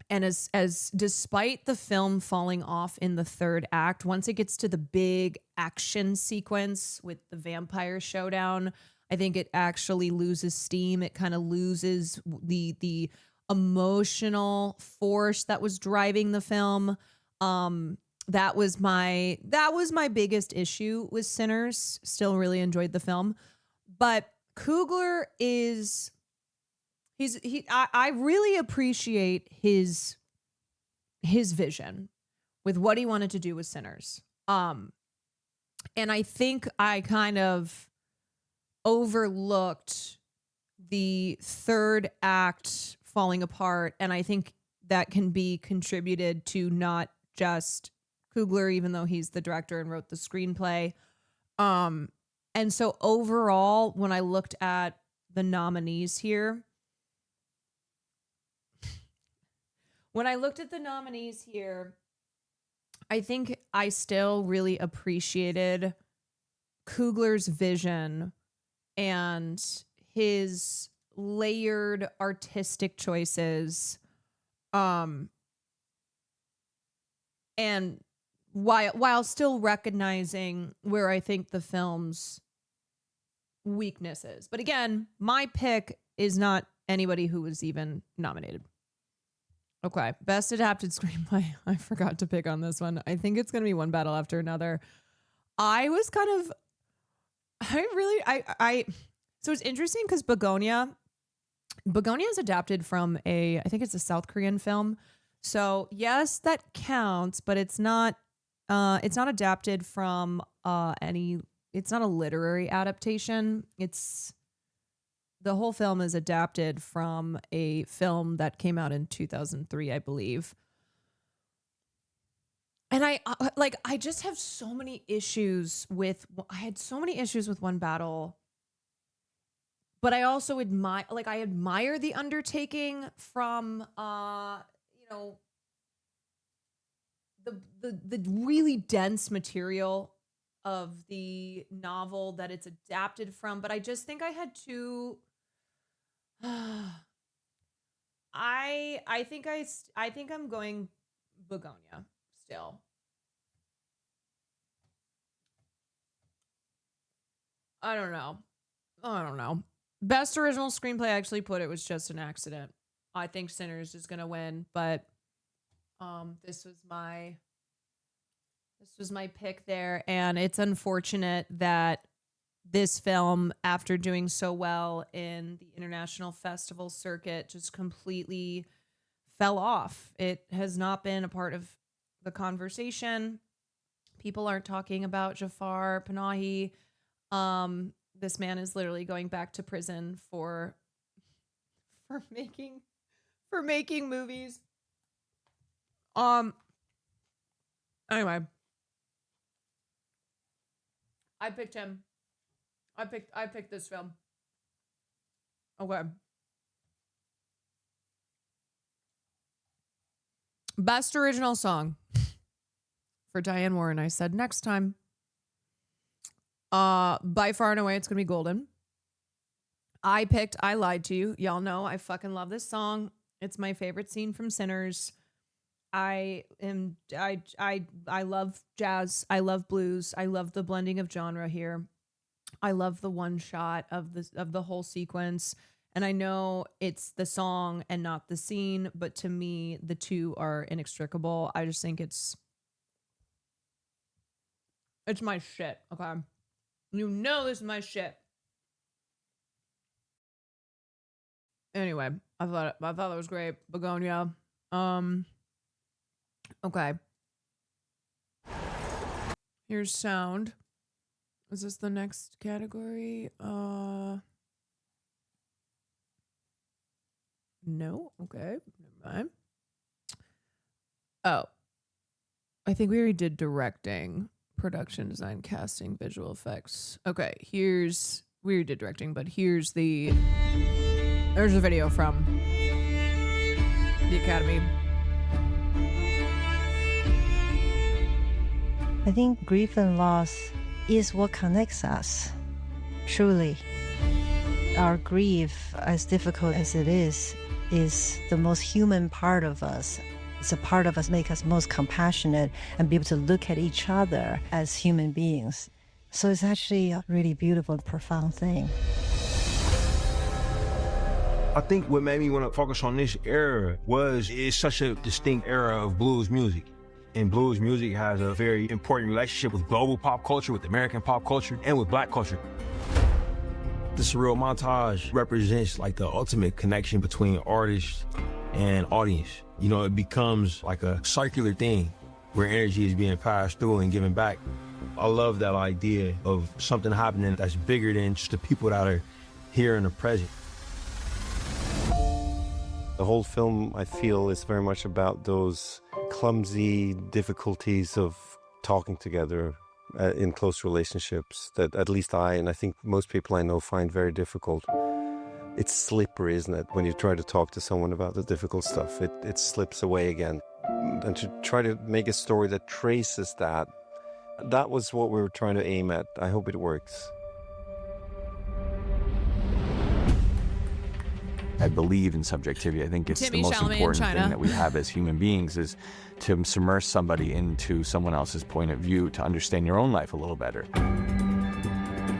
and as despite the film falling off in the 3rd act, once it gets to the big action sequence with the vampire showdown, I think it actually loses steam. It kind of loses the emotional force that was driving the film. That was my biggest issue with Sinners. Still really enjoyed the film, but Coogler is I really appreciate his vision with what he wanted to do with Sinners. And I think I kind of overlooked the third act falling apart, and I think that can be contributed to not just Coogler, even though he's the director and wrote the screenplay. And so overall, when I looked at the nominees here, I think I still really appreciated Coogler's vision and his layered artistic choices. And while still recognizing where I think the film's weaknesses. But again, my pick is not anybody who was even nominated. Okay, best adapted screenplay. I forgot to pick on this one. I think it's going to be One Battle After Another. So it's interesting because Begonia is adapted from I think it's a South Korean film. So yes, that counts, but it's not adapted from it's not a literary adaptation. The whole film is adapted from a film that came out in 2003, I believe. And I just have so many issues with One Battle, but I also admire the undertaking from the really dense material of the novel that it's adapted from, but I just think I had to I think I'm going Begonia still. I don't know. Best original screenplay, I actually put it was just an accident. I think Sinners is gonna win, but this was my pick there, and it's unfortunate that this film, after doing so well in the international festival circuit, just completely fell off. It has not been a part of the conversation. People aren't talking about Jafar Panahi. This man is literally going back to prison for making movies. Anyway, I picked him. I picked this film. Okay. Best original song for Diane Warren. I said next time. By far and away, it's gonna be Golden. I picked I Lied to You. Y'all know I fucking love this song. It's my favorite scene from Sinners. I love jazz. I love blues. I love the blending of genre here. I love the one shot of the whole sequence. And I know it's the song and not the scene, but to me, the two are inextricable. I just think it's my shit. Okay. You know this is my shit. Anyway, I thought that was great. Begonia. Okay. Here's sound. Is this the next category? No. Okay. Never mind. Oh. I think we already did directing, production design, casting, visual effects. Okay, we already did directing, but there's a video from the Academy. I think grief and loss is what connects us, truly. Our grief, as difficult as it is the most human part of us. It's a part of us make us most compassionate and be able to look at each other as human beings. So it's actually a really beautiful and profound thing. I think what made me want to focus on this era was it's such a distinct era of blues music. And blues music has a very important relationship with global pop culture, with American pop culture, and with Black culture. The surreal montage represents like the ultimate connection between artist and audience. You know, it becomes like a circular thing where energy is being passed through and given back. I love that idea of something happening that's bigger than just the people that are here in the present. The whole film, I feel, is very much about those clumsy difficulties of talking together in close relationships that at least I, and I think most people I know, find very difficult. It's slippery, isn't it? When you try to talk to someone about the difficult stuff, it slips away again. And to try to make a story that traces that, that was what we were trying to aim at. I hope it works. I believe in subjectivity. I think it's Timmy the most Chalamet in important China. thing that we have as human beings is to submerge somebody into someone else's point of view to understand your own life a little better.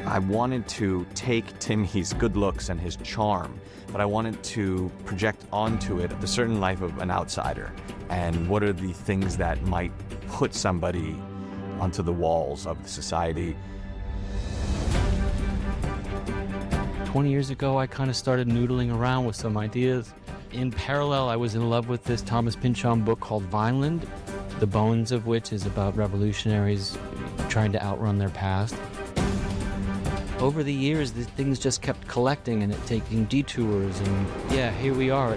I wanted to take Timmy's good looks and his charm, but I wanted to project onto it the certain life of an outsider and what are the things that might put somebody onto the walls of society. 20 years ago, I kind of started noodling around with some ideas. In parallel, I was in love with this Thomas Pynchon book called Vineland, the bones of which is about revolutionaries trying to outrun their past. Over the years, the things just kept collecting and it taking detours, and yeah, here we are.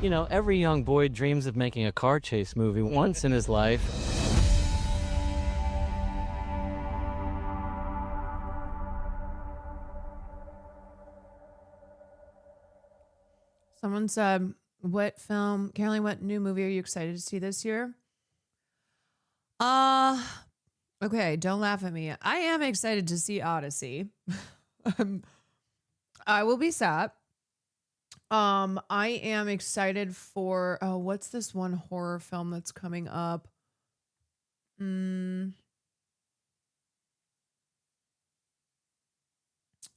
You know, every young boy dreams of making a car chase movie once in his life. Someone said, what film, Caroline, what new movie are you excited to see this year? Okay, don't laugh at me. I am excited to see Odyssey. I will be sad. I am excited for, what's this one horror film that's coming up?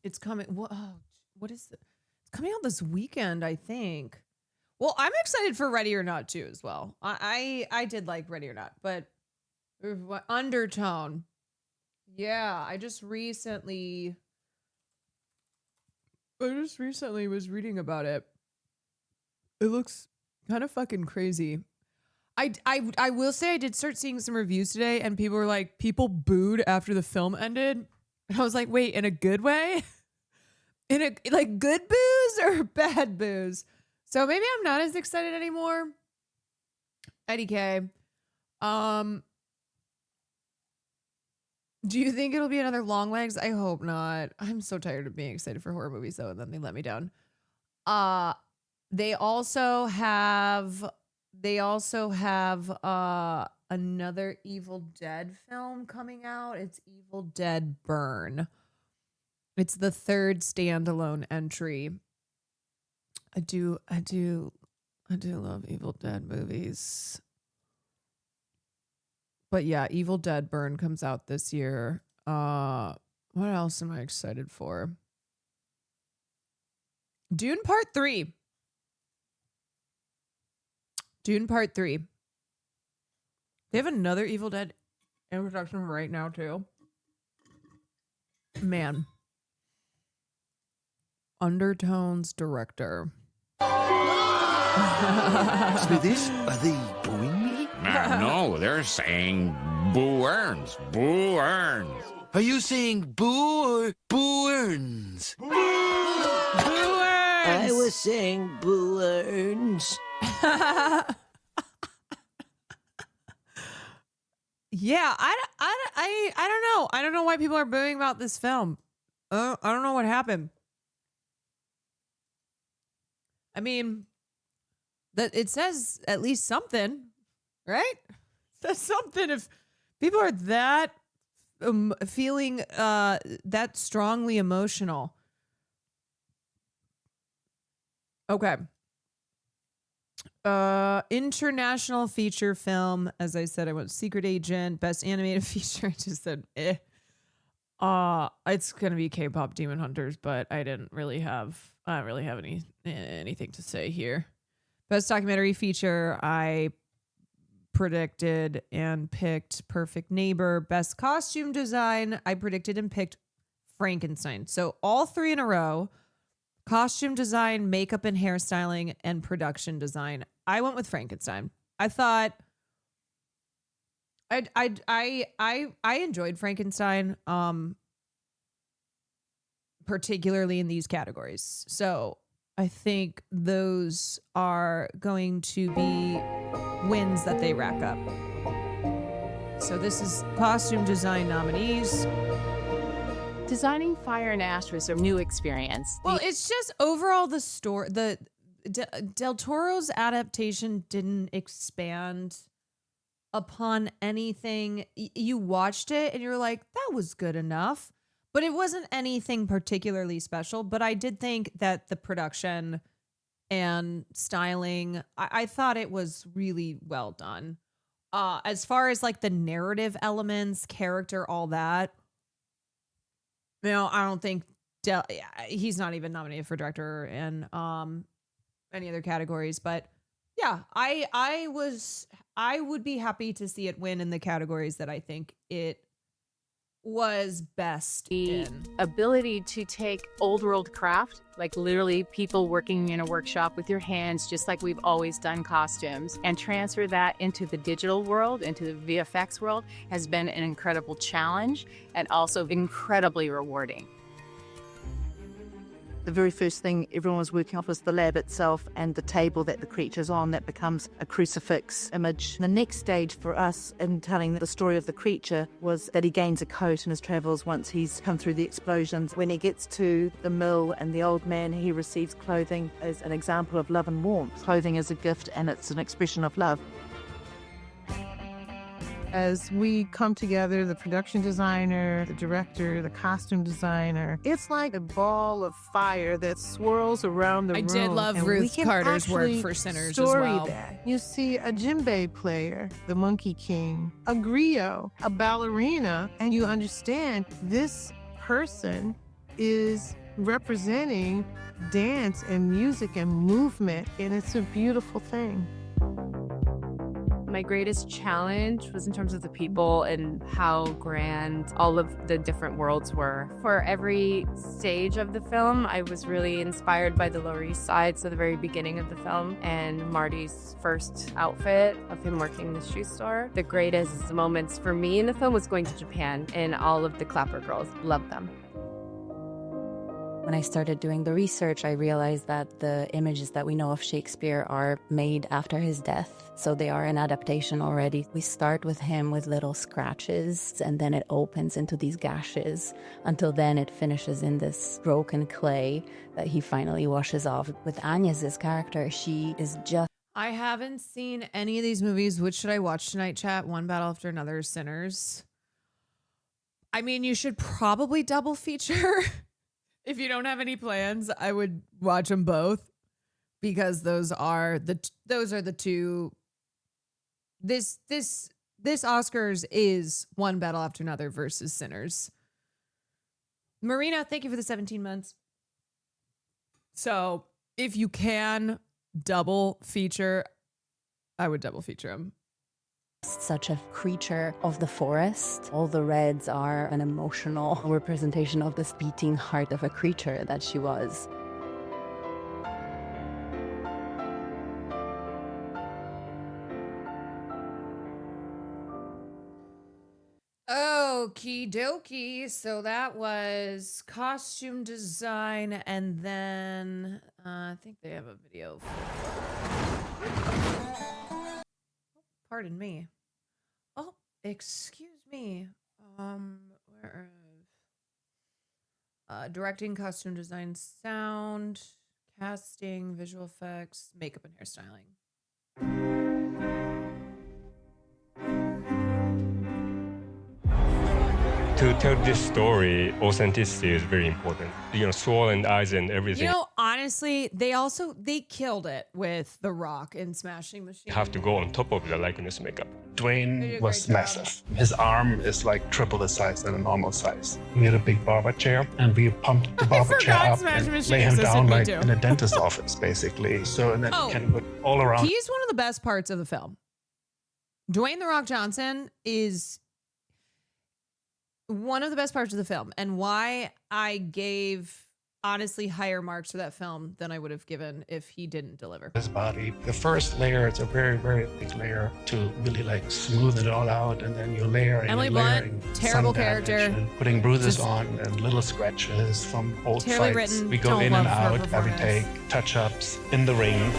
It's coming, what is it? It's coming out this weekend, I think. Well, I'm excited for Ready or Not too as well. I did like Ready or Not, but Undertone. Yeah, I just recently was reading about it. It looks kind of fucking crazy. I will say I did start seeing some reviews today and people were like, people booed after the film ended. And I was like, wait, in a good way? In a like good booze or bad booze? So maybe I'm not as excited anymore. IDK. Do you think it'll be another Long Legs? I hope not. I'm so tired of being excited for horror movies though, and then they let me down. They also have another Evil Dead film coming out. It's Evil Dead Burn. It's the third standalone entry. I do love Evil Dead movies. But yeah, Evil Dead Burn comes out this year. What else am I excited for? Dune Part 3. Dune Part 3. They have another Evil Dead introduction right now too. Man. Undertones director. Smithies, are they booing me? No, they're saying Boo Earns. Boo Earns. Are you saying boo or boo earns? Boo Earns! I was saying boo earns. Yeah, I don't know. I don't know why people are booing about this film. I don't know what happened. I mean, that it says at least something, right? It says something if people are that feeling that strongly emotional. Okay. International feature film. As I said, I went Secret Agent, Best Animated Feature. I just said, It's gonna be K-pop Demon Hunters, but I don't really have anything to say here. Best documentary feature, I predicted and picked Perfect Neighbor. Best costume design, I predicted and picked Frankenstein. So all three in a row: costume design, makeup and hairstyling, and production design. I went with Frankenstein. I thought I enjoyed Frankenstein, particularly in these categories. So I think those are going to be wins that they rack up. So this is costume design nominees. Designing Fire and Ash was a new experience. Well, it's just overall the story. Del Toro's adaptation didn't expand upon anything. You watched it and you're like, that was good enough, but it wasn't anything particularly special. But I did think that the production and styling, I thought it was really well done. As far as like the narrative elements, character, all that, I don't think he's not even nominated for director and any other categories. But yeah, I would be happy to see it win in the categories that I think it was best The in. ability to take old world craft, like literally people working in a workshop with your hands, just like we've always done costumes, and transfer that into the digital world, into the VFX world, has been an incredible challenge and also incredibly rewarding. The very first thing everyone was working off was the lab itself and the table that the creature's on that becomes a crucifix image. The next stage for us in telling the story of the creature was that he gains a coat in his travels once he's come through the explosions. When he gets to the mill and the old man, he receives clothing as an example of love and warmth. Clothing is a gift and it's an expression of love. As we come together, the production designer, the director, the costume designer, it's like a ball of fire that swirls around the room. I did love and Ruth we can Carter's work actually for Sinners as story well. That. You see a djembe player, the Monkey King, a griot, a ballerina, and you understand this person is representing dance and music and movement, and it's a beautiful thing. My greatest challenge was in terms of the people and how grand all of the different worlds were. For every stage of the film, I was really inspired by the Lower East Side, so the very beginning of the film, and Marty's first outfit of him working in the shoe store. The greatest moments for me in the film was going to Japan, and all of the Clapper girls loved them. When I started doing the research, I realized that the images that we know of Shakespeare are made after his death. So they are an adaptation already. We start with him with little scratches, and then it opens into these gashes. Until then, it finishes in this broken clay that he finally washes off. With Agnes's character, she is just... I haven't seen any of these movies. Which should I watch tonight, chat? One Battle After Another, Sinners. I mean, you should probably double feature. If you don't have any plans, I would watch them both, because those are the two. This Oscars is One Battle After Another versus Sinners. Marina, thank you for the 17 months. So if you can double feature, I would double feature them. Such a creature of the forest. All the reds are an emotional representation of this beating heart of a creature that she was. Okie dokie. So that was costume design, and then I think they have a video. Pardon me. Oh, excuse me. Where directing, costume design, sound, casting, visual effects, makeup and hairstyling. To tell this story, authenticity is very important. Swollen eyes and everything. You know, honestly, they killed it with The Rock in Smashing Machine. Have to go on top of the likeness makeup. Dwayne was massive. His arm is like triple the size than a normal size. We had a big barber chair, and we pumped the barber chair up and lay him down like in a dentist's office, basically. So, and then can put all around. He's one of the best parts of the film. Dwayne The Rock Johnson is one of the best parts of the film, and why I gave honestly higher marks for that film than I would have given if he didn't deliver. His body, the first layer, it's a very, very thick layer to really like smooth it all out, and then you layer and Emily layering Blunt, terrible sun damage character. and putting bruises on and little scratches from old Terribly fights. written, We go don't in and love her out every performance. take, touch-ups in the ring.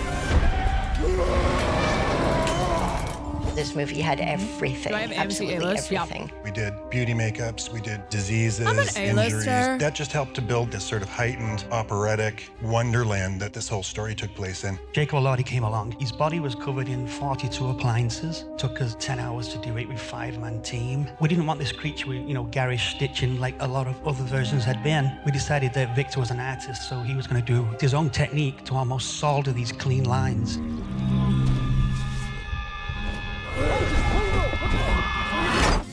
This movie had everything. Do I have AMC absolutely A-list? Yep. everything. We did beauty makeups, we did diseases, I'm an injuries. A-lister. That just helped to build this sort of heightened operatic wonderland that this whole story took place in. Jake O'Lottie came along. His body was covered in 42 appliances. Took us 10 hours to do it with 5-man team. We didn't want this creature with, garish stitching like a lot of other versions had been. We decided that Victor was an artist, so he was going to do his own technique to almost solder these clean lines.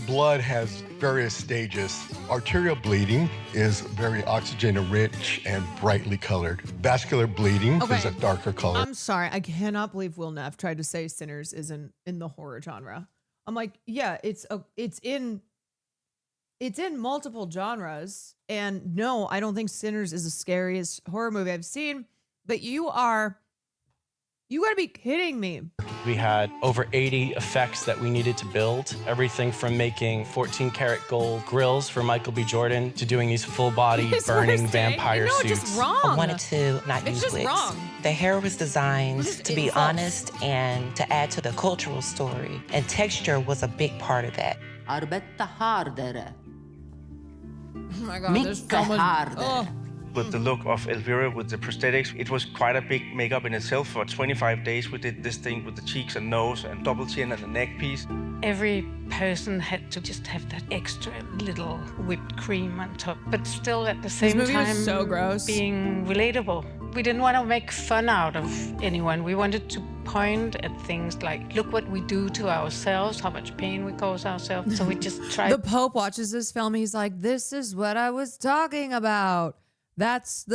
Blood has various stages. Arterial bleeding is very oxygen-rich and brightly colored. Vascular bleeding is a darker color. I'm sorry, I cannot believe Will Neff tried to say Sinners isn't in the horror genre. I'm like, yeah, it's in multiple genres, and no, I don't think Sinners is the scariest horror movie I've seen. But you gotta be kidding me. We had over 80 effects that we needed to build. Everything from making 14 karat gold grills for Michael B. Jordan to doing these full body It's what burning I'm saying. vampire No, suits. just wrong. I wanted to not It's use just wigs. wrong. The hair was designed to be false. honest and to add to the cultural story, and texture was a big part of that. Arbeta harder. Oh my God, there's so much. Oh. With the look of Elvira with the prosthetics, it was quite a big makeup in itself. For 25 days, we did this thing with the cheeks and nose and double chin and the neck piece. Every person had to just have that extra little whipped cream on top, but still at the same movie was time so gross. being relatable. We didn't want to make fun out of anyone. We wanted to point at things like, look what we do to ourselves, how much pain we cause ourselves. So we just tried. The Pope watches this film. He's like, this is what I was talking about. That's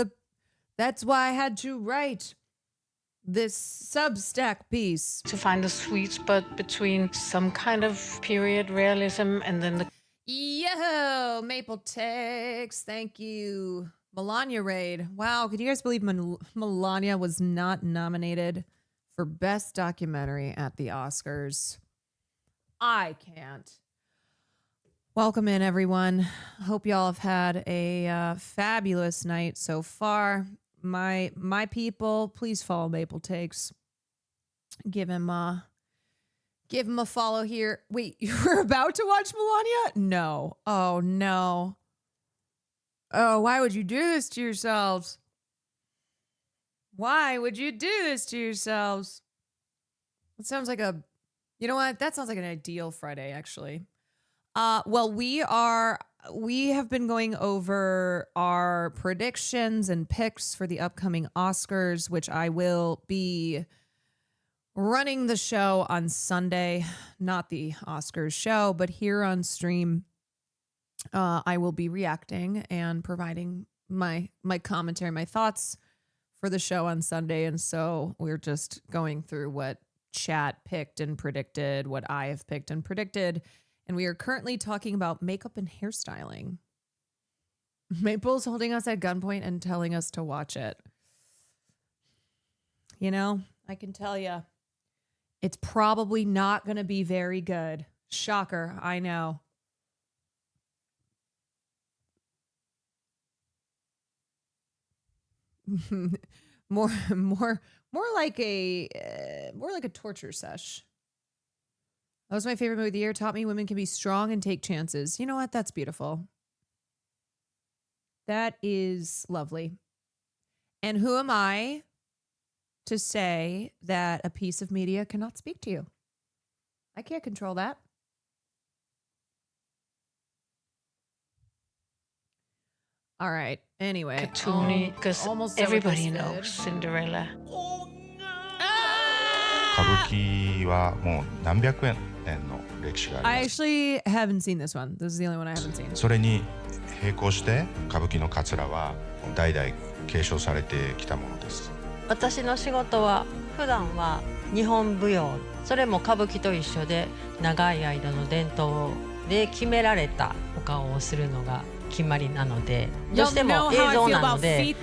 why I had to write this Substack piece. To find the sweet spot between some kind of period realism and then the... Yo, Maple Tex, thank you. Melania Raid. Wow, can you guys believe Melania was not nominated for Best Documentary at the Oscars? I can't. Welcome in, everyone. Hope y'all have had a fabulous night so far. My people, please follow Maple Takes. Give him a follow here. Wait, you were about to watch Melania? No. Oh no. Oh, why would you do this to yourselves? Why would you do this to yourselves? That sounds like you know what? That sounds like an ideal Friday, actually. Well, we have been going over our predictions and picks for the upcoming Oscars, which I will be running the show on Sunday, not the Oscars show, but here on stream, I will be reacting and providing my commentary, my thoughts for the show on Sunday. And so we're just going through what chat picked and predicted, what I have picked and predicted. And we are currently talking about makeup and hairstyling. Maple's holding us at gunpoint and telling us to watch it. You know, I can tell you, it's probably not going to be very good. Shocker, I know. more like a torture sesh. That was my favorite movie of the year. Taught me women can be strong and take chances. You know what? That's beautiful. That is lovely. And who am I to say that a piece of media cannot speak to you? I can't control that. All right. Anyway. Cartoony, because almost done with everybody this knows Cinderella. 歌舞伎はもう何百年の歴史があ I ります。 actually haven't seen this one. This is the only one I haven't seen. それに並行して歌舞伎のカツラは代々継承されてきたものです。私の仕事は普段は日本舞踊、それも歌舞伎と一緒で長い間の伝統で決められたお顔をするのが決まりなので、どうしても映像なので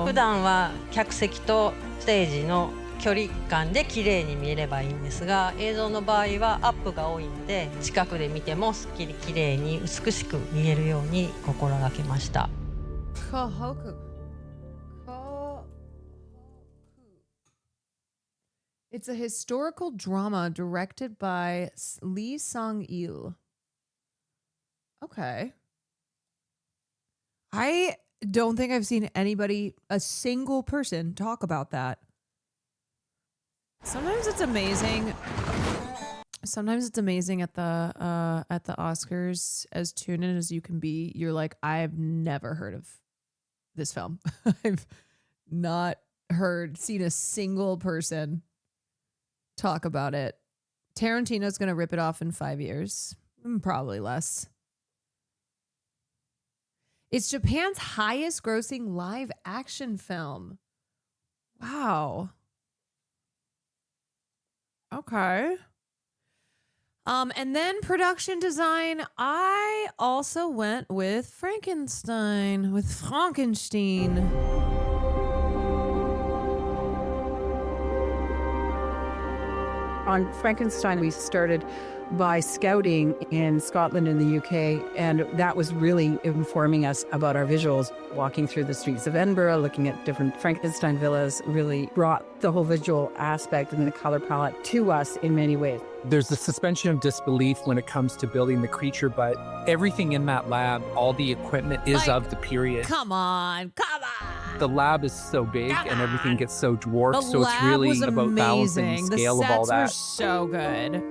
普段は客席とステージの距離感で綺麗に見えればいいんですが、映像の場合はアップが多いので近くで見てもすっきり綺麗に美しく見えるように心がけました。It's a historical drama directed by Lee Sang-il. Okay. I don't think I've seen anybody, a single person, talk about that. Sometimes it's amazing. Sometimes it's amazing at the Oscars, as tuned in as you can be. You're like, I've never heard of this film. I've not seen a single person talk about it. Tarantino's going to rip it off in 5 years. Probably less. It's Japan's highest grossing live action film. Wow. Okay. And then production design, I also went with Frankenstein. On Frankenstein, we started by scouting in Scotland and the UK, and that was really informing us about our visuals. Walking through the streets of Edinburgh, looking at different Frankenstein villas really brought the whole visual aspect and the color palette to us in many ways. There's the suspension of disbelief when it comes to building the creature, but everything in that lab, all the equipment is of the period. Come on. The lab is so big and everything gets so dwarfed, so it's really about balancing the scale of all that. The sets were so good.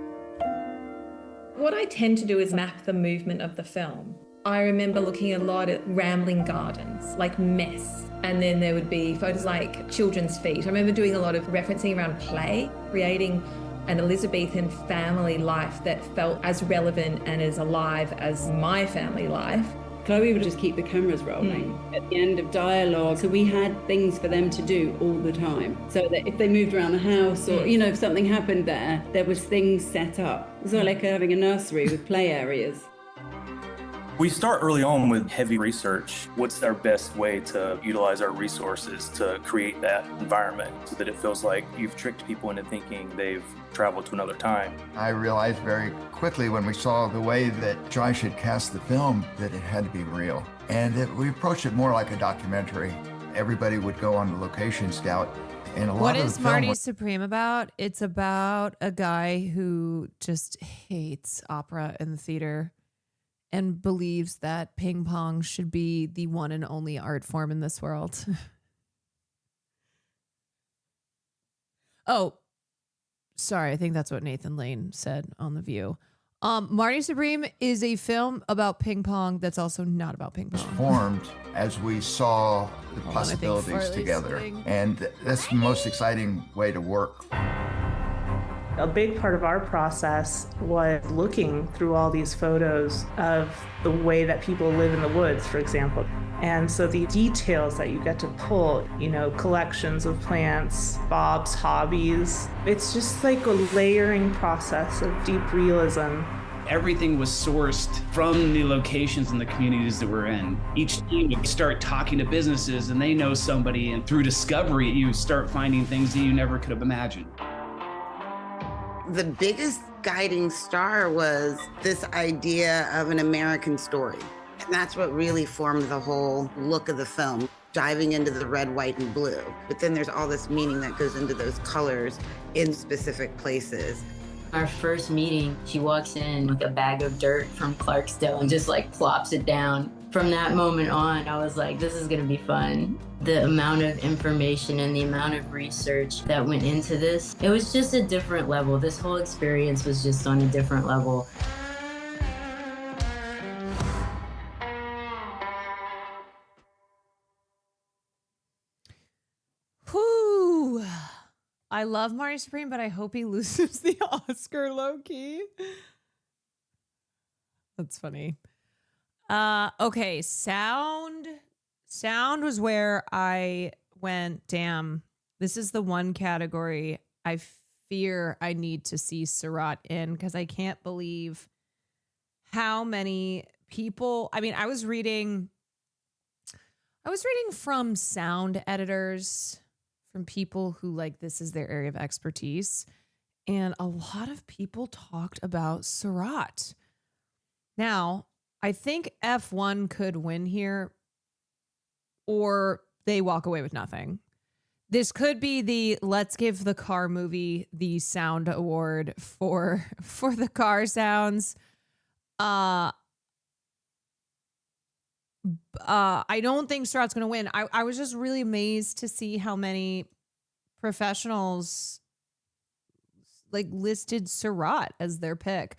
What I tend to do is map the movement of the film. I remember looking a lot at rambling gardens, like mess. And then there would be photos like children's feet. I remember doing a lot of referencing around play, creating an Elizabethan family life that felt as relevant and as alive as my family life. Chloe would just keep the cameras rolling at the end of dialogue. So we had things for them to do all the time. So that if they moved around the house or, if something happened there was things set up. It was like having a nursery with play areas. We start early on with heavy research. What's our best way to utilize our resources to create that environment so that it feels like you've tricked people into thinking they've traveled to another time? I realized very quickly when we saw the way that Josh had cast the film that it had to be real. And we approached it more like a documentary. Everybody would go on the location scout. And a lot What of is the film Marty was- Supreme about? It's about a guy who just hates opera in the theater and believes that ping pong should be the one and only art form in this world. Oh, sorry. I think that's what Nathan Lane said on The View. Marty Supreme is a film about ping pong that's also not about ping pong. formed as we saw the Hold on, I think possibilities Farley's together. sitting. And that's the most exciting way to work. A big part of our process was looking through all these photos of the way that people live in the woods, for example. And so the details that you get to pull, collections of plants, Bob's hobbies, it's just like a layering process of deep realism. Everything was sourced from the locations and the communities that we're in. Each team would start talking to businesses and they know somebody, and through discovery, you start finding things that you never could have imagined. The biggest guiding star was this idea of an American story. And that's what really formed the whole look of the film, diving into the red, white, and blue. But then there's all this meaning that goes into those colors in specific places. Our first meeting, she walks in with a bag of dirt from Clarksdale and just plops it down. From that moment on, I was like, this is gonna be fun. The amount of information and the amount of research that went into this, it was just a different level. This whole experience was just on a different level. I love Marty Supreme, but I hope he loses the Oscar low-key. That's funny. Okay, sound. Sound was where I went, damn, this is the one category I fear I need to see Surratt in, because I can't believe how many people, I mean, I was reading from sound editors, from people who like this is their area of expertise, and a lot of people talked about Surratt. Now, I think F1 could win here, or they walk away with nothing. This could be the let's give the car movie the sound award for the car sounds. I don't think Surratt's going to win. I was just really amazed to see how many professionals like listed Surratt as their pick.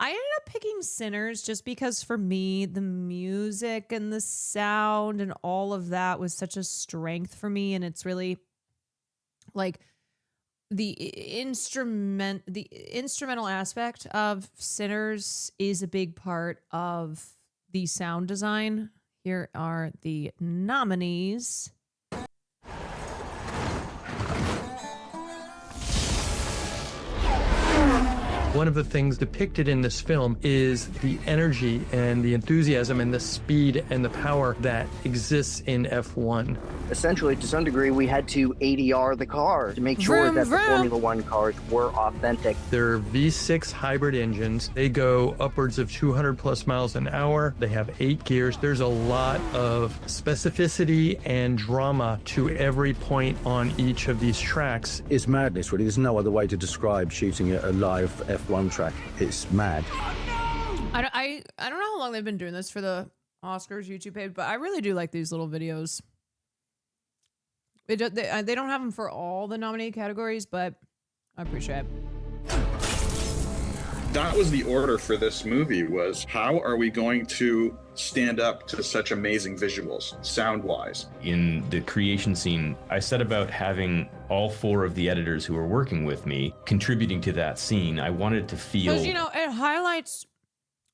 I ended up picking Sinners just because for me, the music and the sound and all of that was such a strength for me. And it's really like the instrumental aspect of Sinners is a big part of the sound design. Here are the nominees. One of the things depicted in this film is the energy and the enthusiasm and the speed and the power that exists in F1. Essentially, to some degree, we had to ADR the car to make sure that the Formula One cars were authentic. They're V6 hybrid engines. They go upwards of 200 plus miles an hour. They have 8 gears. There's a lot of specificity and drama to every point on each of these tracks. It's madness, really. There's no other way to describe shooting a live F1 track. It's mad. I don't know how long they've been doing this for the Oscars YouTube page, but I really do like these little videos. They don't have them for all the nominated categories, but I appreciate it. That was the order for this movie, was how are we going to stand up to such amazing visuals, sound-wise? In the creation scene, I set about having all 4 of the editors who were working with me contributing to that scene. I wanted to feel... Because,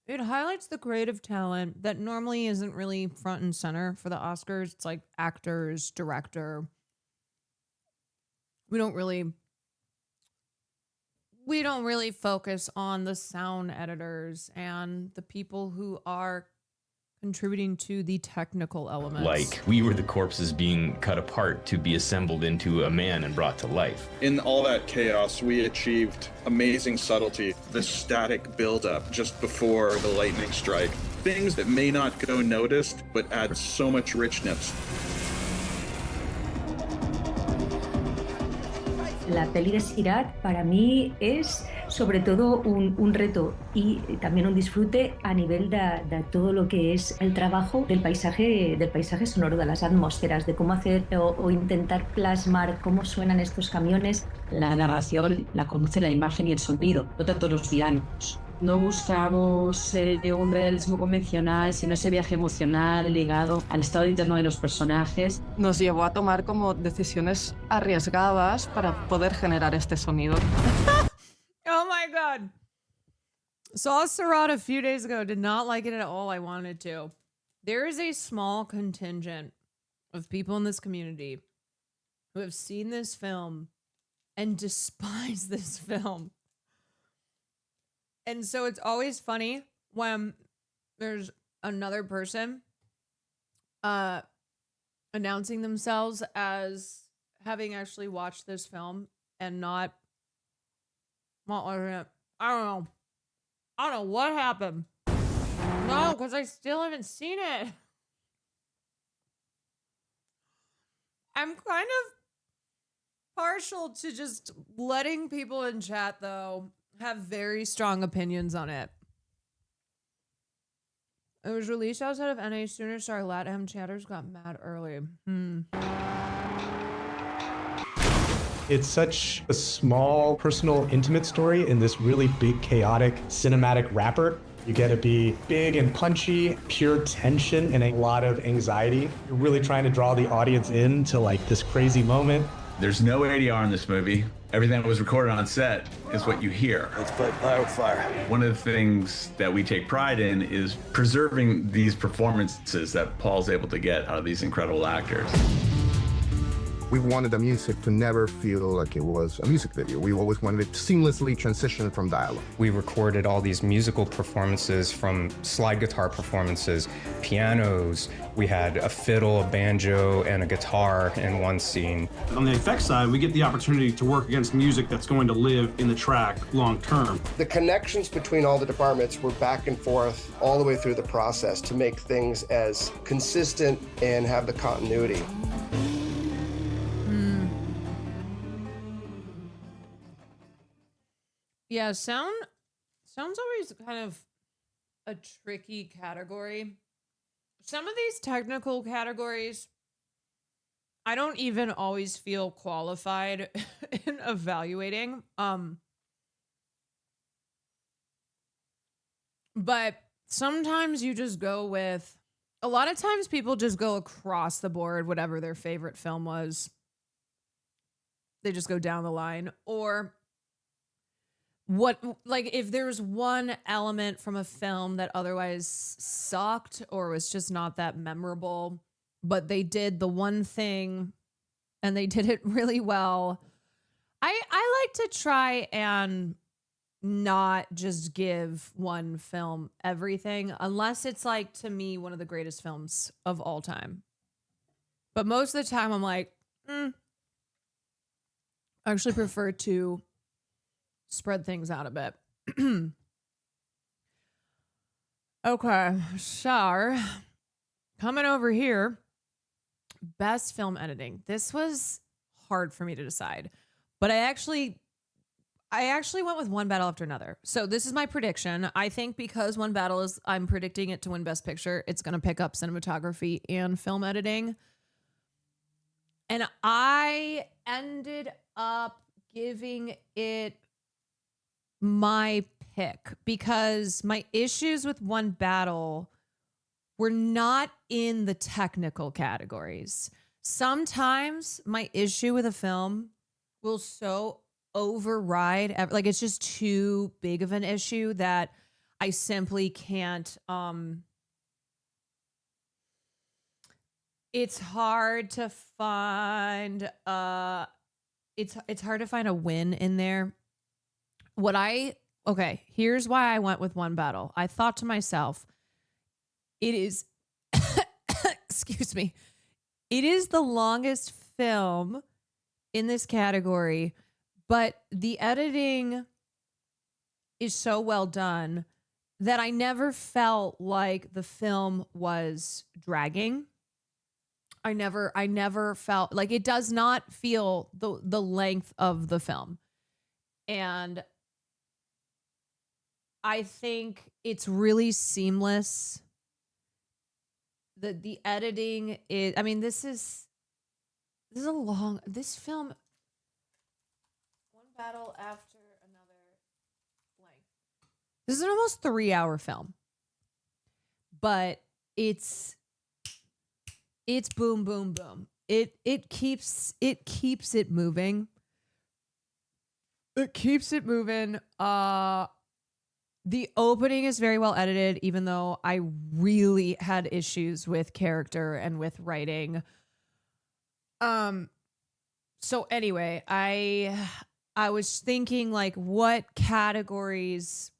it highlights the creative talent that normally isn't really front and center for the Oscars. It's like actors, director. We don't really focus on the sound editors and the people who are contributing to the technical elements. Like we were the corpses being cut apart to be assembled into a man and brought to life. In all that chaos, we achieved amazing subtlety, the static buildup just before the lightning strike. Things that may not go noticed, but add so much richness. La peli de Surratt para mí es sobre todo un reto y también un disfrute a nivel de todo lo que es el trabajo del paisaje sonoro, de las atmósferas, de cómo hacer o intentar plasmar cómo suenan estos camiones. La narración la conduce la imagen y el sonido, no tanto los diálogos. No buscamos un realismo convencional, sino ese viaje emocional ligado al estado interno de los personajes. Nos llevó a tomar como decisiones arriesgadas para poder generar este sonido. Oh my God. Saw Surratt a few days ago, did not like it at all. I wanted to. There is a small contingent of people in this community who have seen this film and despise this film. And so it's always funny when there's another person announcing themselves as having actually watched this film and not liking it. I don't know what happened. No, because I still haven't seen it. I'm kind of partial to just letting people in chat, though, have very strong opinions on it. It was released outside of NA sooner, so our LatAm chatters got mad early. It's such a small, personal, intimate story in this really big, chaotic, cinematic wrapper. You get to be big and punchy, pure tension and a lot of anxiety. You're really trying to draw the audience into like this crazy moment. There's no ADR in this movie. Everything that was recorded on set is what you hear. Let's fight fire with fire. One of the things that we take pride in is preserving these performances that Paul's able to get out of these incredible actors. We wanted the music to never feel like it was a music video. We always wanted it to seamlessly transition from dialogue. We recorded all these musical performances, from slide guitar performances, pianos. We had a fiddle, a banjo, and a guitar in one scene. On the effects side, we get the opportunity to work against music that's going to live in the track long term. The connections between all the departments were back and forth all the way through the process to make things as consistent and have the continuity. Yeah, sound's always kind of a tricky category. Some of these technical categories, I don't even always feel qualified in evaluating. But sometimes you just go with, a lot of times people just go across the board, whatever their favorite film was. They just go down the line. Or what, like, if there's one element from a film that otherwise sucked or was just not that memorable, but they did the one thing and they did it really well, I like to try and not just give one film everything, unless it's, like, to me, one of the greatest films of all time. But most of the time I'm like, I actually prefer to spread things out a bit. Okay, so coming over here, best film editing. This was hard for me to decide, but I actually went with One Battle After Another. So this is my prediction. I think because One Battle is, I'm predicting it to win Best Picture, it's going to pick up cinematography and film editing. And I ended up giving it my pick because my issues with One Battle were not in the technical categories. Sometimes my issue with a film will so override, like, it's just too big of an issue that I simply can't. It's hard to find it's hard to find a win in there. Okay, here's why I went with One Battle. I thought to myself, it is, excuse me, it is the longest film in this category, but the editing is so well done that I never felt like the film was dragging. I never felt like, it does not feel the length of the film. And I think it's really seamless. The editing is, I mean, this is this film, One Battle After Another blank. This is an almost 3-hour film. But it's boom, boom, boom. It keeps it moving. It keeps it moving. The opening is very well edited, even though I really had issues with character and with writing. So anyway, I was thinking, like, what categories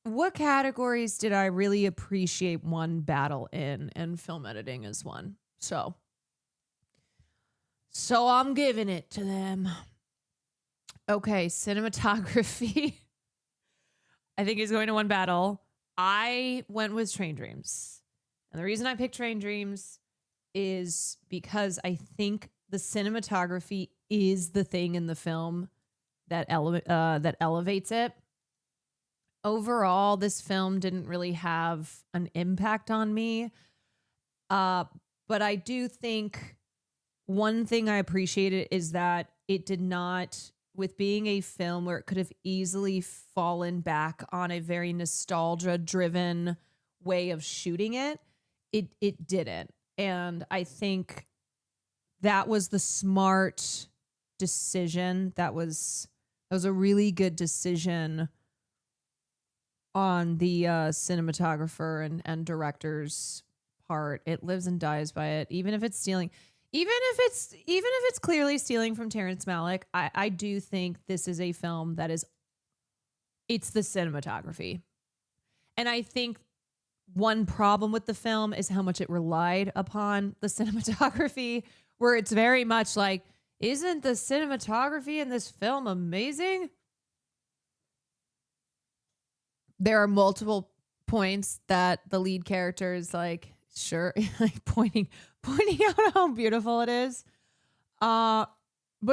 did I really appreciate One Battle in, and film editing is one. So I'm giving it to them. Okay, cinematography. I think is going to One Battle. I went with Train Dreams. And the reason I picked Train Dreams is because I think the cinematography is the thing in the film that elevates it. Overall, this film didn't really have an impact on me. But I do think one thing I appreciated is that it did not, with being a film where it could have easily fallen back on a very nostalgia-driven way of shooting it, it didn't. And I think that was the smart decision. That was a really good decision on the cinematographer and director's part. It lives and dies by it. Even if it's stealing, even if it's clearly stealing from Terrence Malick, I do think this is a film that it's the cinematography. And I think one problem with the film is how much it relied upon the cinematography, where it's very much like, isn't the cinematography in this film amazing? There are multiple points that the lead character is like, sure, like pointing out how beautiful it is. But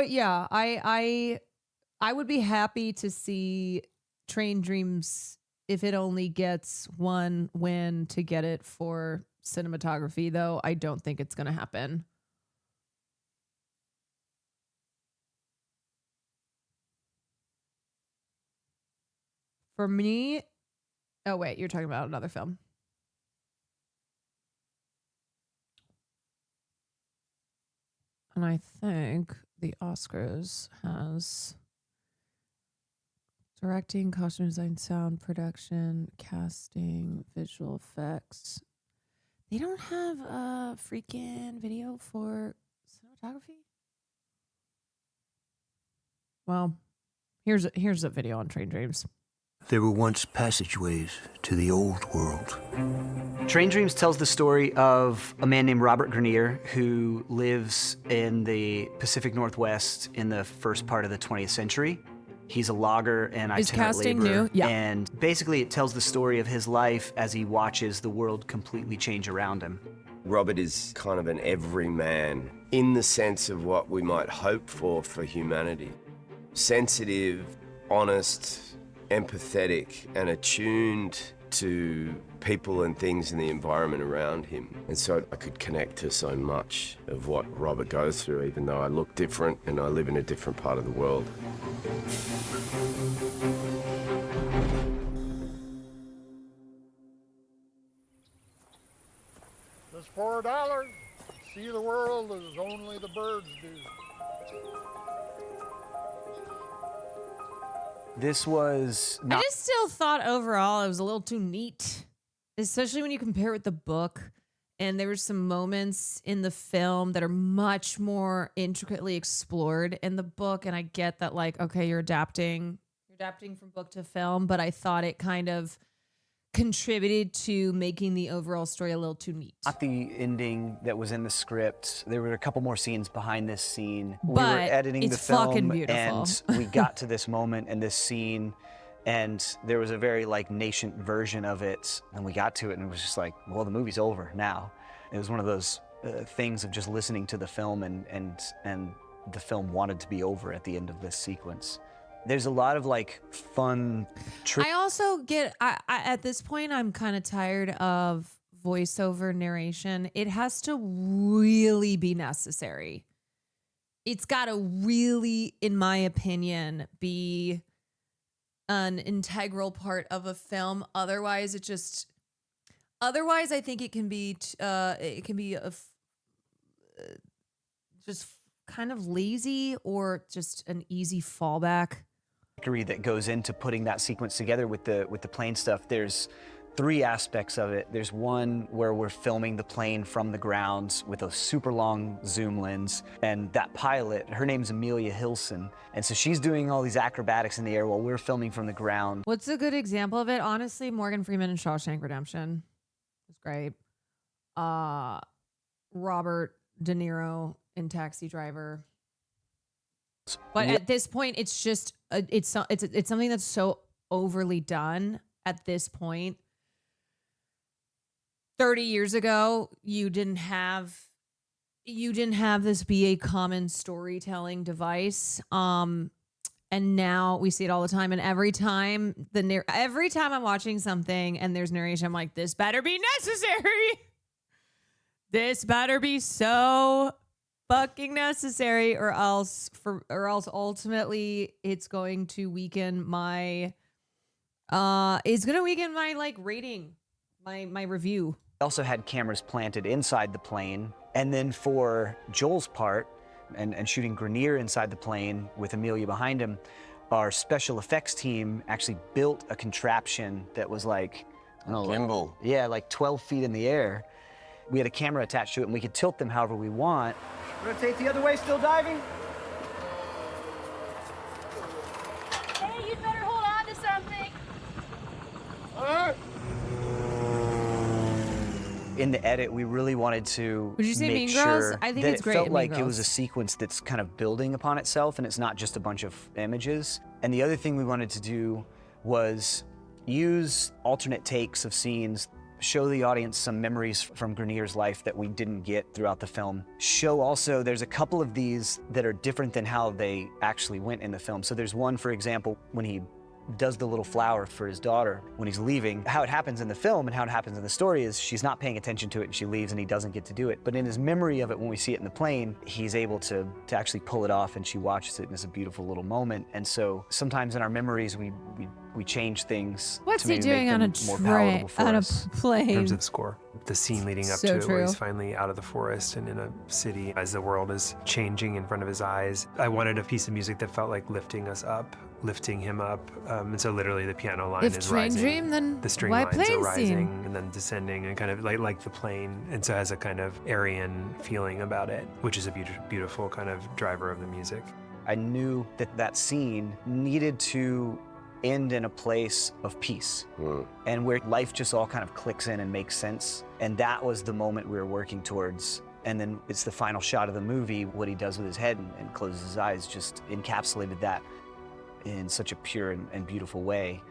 yeah, I would be happy to see Train Dreams if it only gets one win to get it for cinematography, though I don't think it's going to happen. For me, oh wait, you're talking about another film. And I think the Oscars has directing, costume design, sound, production, casting, visual effects. They don't have a freaking video for cinematography. Well, here's a video on Train Dreams. There were once passageways to the old world. Train Dreams tells the story of a man named Robert Grenier who lives in the Pacific Northwest in the first part of the 20th century. He's a logger and Is itinerant casting laborer. new? Yeah. And basically it tells the story of his life as he watches the world completely change around him. Robert is kind of an everyman in the sense of what we might hope for humanity. Sensitive, honest, empathetic, and attuned to people and things in the environment around him. And so I could connect to so much of what Robert goes through, even though I look different and I live in a different part of the world. Just for $1, see the world as only the birds do. This was not I just still thought overall it was a little too neat, especially when you compare it with the book. And there were some moments in the film that are much more intricately explored in the book. And I get that, like, okay, you're adapting from book to film, but I thought it kind of contributed to making the overall story a little too neat. not the ending that was in the script. There were a couple more scenes behind this scene. We were But editing it's the film fucking beautiful. and we got to this moment and this scene and there was a very like nascent version of it and we got to it and it was just like, well, the movie's over now. It was one of those things of just listening to the film and the film wanted to be over at the end of this sequence. There's a lot of like fun I also get, I at this point, I'm kind of tired of voiceover narration. It has to really be necessary. It's got to really, in my opinion, be an integral part of a film. Otherwise, I think it can be just kind of lazy or just an easy fallback. That goes into putting that sequence together with the plane stuff. There's three aspects of it. There's one where we're filming the plane from the ground with a super long zoom lens, and that pilot, her name's Amelia Hilson, and so she's doing all these acrobatics in the air while we're filming from the ground. What's a good example of it? Honestly, Morgan Freeman in Shawshank Redemption was great. Robert De Niro in Taxi Driver. But at this point, it's just it's something that's so overly done at this point. 30 years ago, you didn't have this be a common storytelling device. And now we see it all the time. And every time I'm watching something and there's narration, I'm like, this better be necessary. This better be so fucking necessary, or else ultimately it's going to weaken my like rating, my review. We also had cameras planted inside the plane And then for Joel's part, and shooting Grenier inside the plane with Amelia behind him, our special effects team actually built a contraption that was like, I don't know, gimbal. Yeah, like 12 feet in the air. We had a camera attached to it, and we could tilt them however we want. Rotate the other way, still diving. Hey, you'd better hold on to something. In the edit, we really wanted to Would you say make Mean Girls? sure I think that it's great it felt in Mean like it was Girls. a sequence that's kind of building upon itself, and it's not just a bunch of images. And the other thing we wanted to do was use alternate takes of scenes, show the audience some memories from Grenier's life that we didn't get throughout the film. Show also, there's a couple of these that are different than how they actually went in the film. So there's one, for example, when he does the little flower for his daughter when he's leaving. How it happens in the film and how it happens in the story is she's not paying attention to it and she leaves and he doesn't get to do it. But in his memory of it, when we see it in the plane, he's able to actually pull it off and she watches it and it's a beautiful little moment. And so sometimes in our memories, we change things What's to he maybe doing make on a them more train, palatable for on a us. plane? In terms of the score, the scene leading up So to it, where true. he's finally out of the forest and in a city as the world is changing in front of his eyes. I wanted a piece of music that felt like lifting us up, lifting him up. And so literally the piano line If is train rising. dream, then the string why lines plane are rising scene? and then descending and kind of like the plane. And so it has a kind of Aryan feeling about it, which is a beautiful kind of driver of the music. I knew that that scene needed to end in a place of peace and where life just all kind of clicks in and makes sense. And that was the moment we were working towards. And then it's the final shot of the movie. What he does with his head and closes his eyes just encapsulated that in such a pure and beautiful way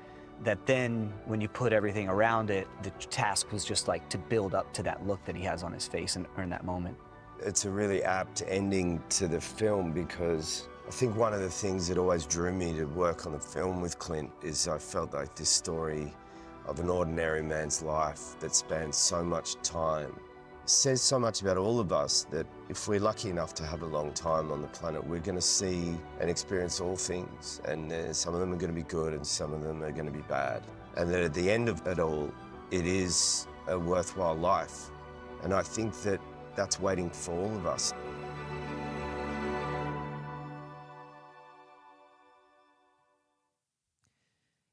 that then when you put everything around it, the task was just like to build up to that look that he has on his face and earn that moment. It's a really apt ending to the film because I think one of the things that always drew me to work on the film with Clint is I felt like this story of an ordinary man's life that spans so much time says so much about all of us that if we're lucky enough to have a long time on the planet, we're going to see and experience all things. And some of them are going to be good and some of them are going to be bad. And that at the end of it all, it is a worthwhile life. And I think that that's waiting for all of us.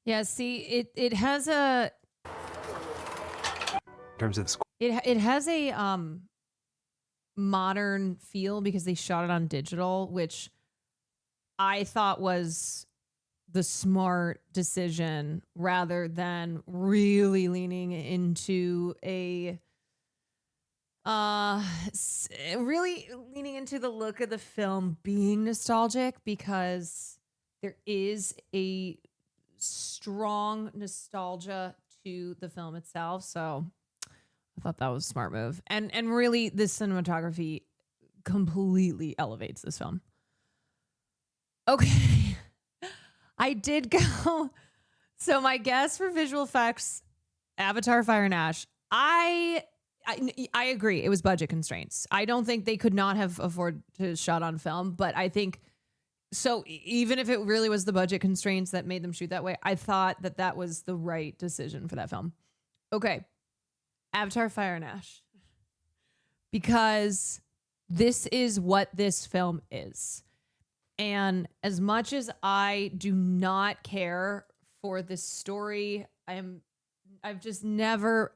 Yeah, see, it has a In terms of the score. it has a modern feel because they shot it on digital, which I thought was the smart decision rather than really leaning into really leaning into the look of the film being nostalgic, because there is a strong nostalgia to the film itself. So I thought that was a smart move. And really the cinematography completely elevates this film. Okay. I did go. So my guess for visual effects, Avatar, Fire and Ash. I agree. It was budget constraints. I don't think they could not have afforded to shot on film, but I think so. Even if it really was the budget constraints that made them shoot that way, I thought that that was the right decision for that film. Okay. Avatar, Fire and Ash. Because this is what this film is. And as much as I do not care for this story, I've never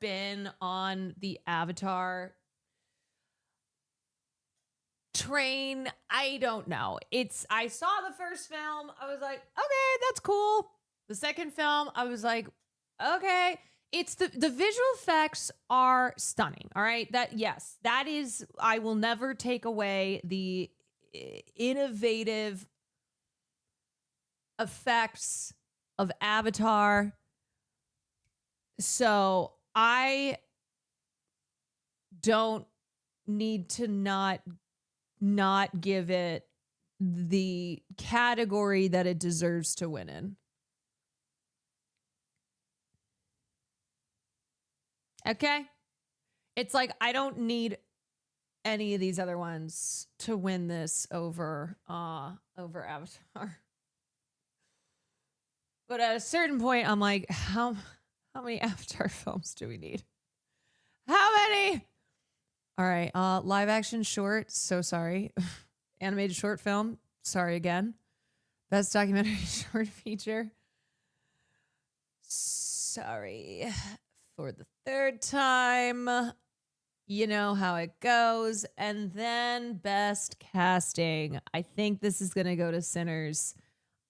been on the Avatar train. I don't know. I saw the first film. I was like, okay, that's cool. The second film, I was like, okay. It's the visual effects are stunning. All right. That is, I will never take away the innovative effects of Avatar. So I don't need to not give it the category that it deserves to win in. Okay? It's like I don't need any of these other ones to win this over Avatar. But at a certain point, I'm like, how many Avatar films do we need? How many All right. Live action short. So sorry. Animated short film. Sorry again. Best documentary short feature. Sorry for the third time. You know how it goes. And then best casting. I think this is going to go to Sinners.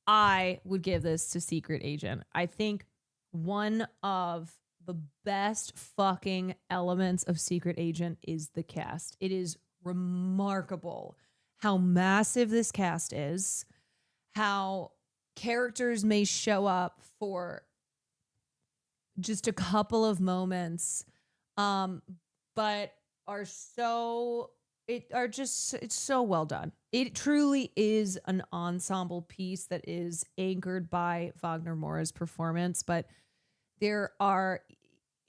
I would give this to Secret Agent. I think one of the best fucking elements of Secret Agent is the cast. It is remarkable how massive this cast is, how characters may show up for just a couple of moments, but it's so well done. It truly is an ensemble piece that is anchored by Wagner Moura's performance, but there are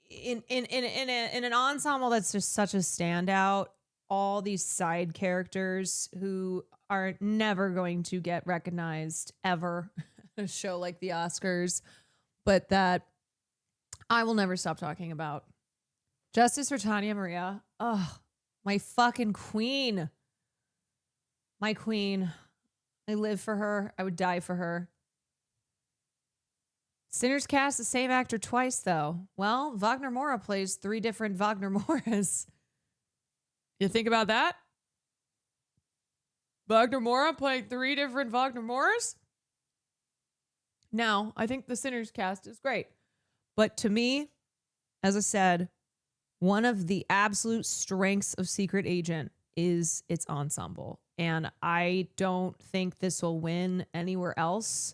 in an ensemble that's just such a standout, all these side characters who are never going to get recognized ever in a show like the Oscars, but that I will never stop talking about. Justice for Tanya Maria. Oh, my fucking queen. My queen. I live for her. I would die for her. Sinners cast the same actor twice, though. Well, Wagner Moura plays 3 different Wagner Mouras. You think about that? Wagner Moura playing 3 different Wagner Mouras? Now, I think the Sinners cast is great. But to me, as I said, one of the absolute strengths of Secret Agent is its ensemble. And I don't think this will win anywhere else.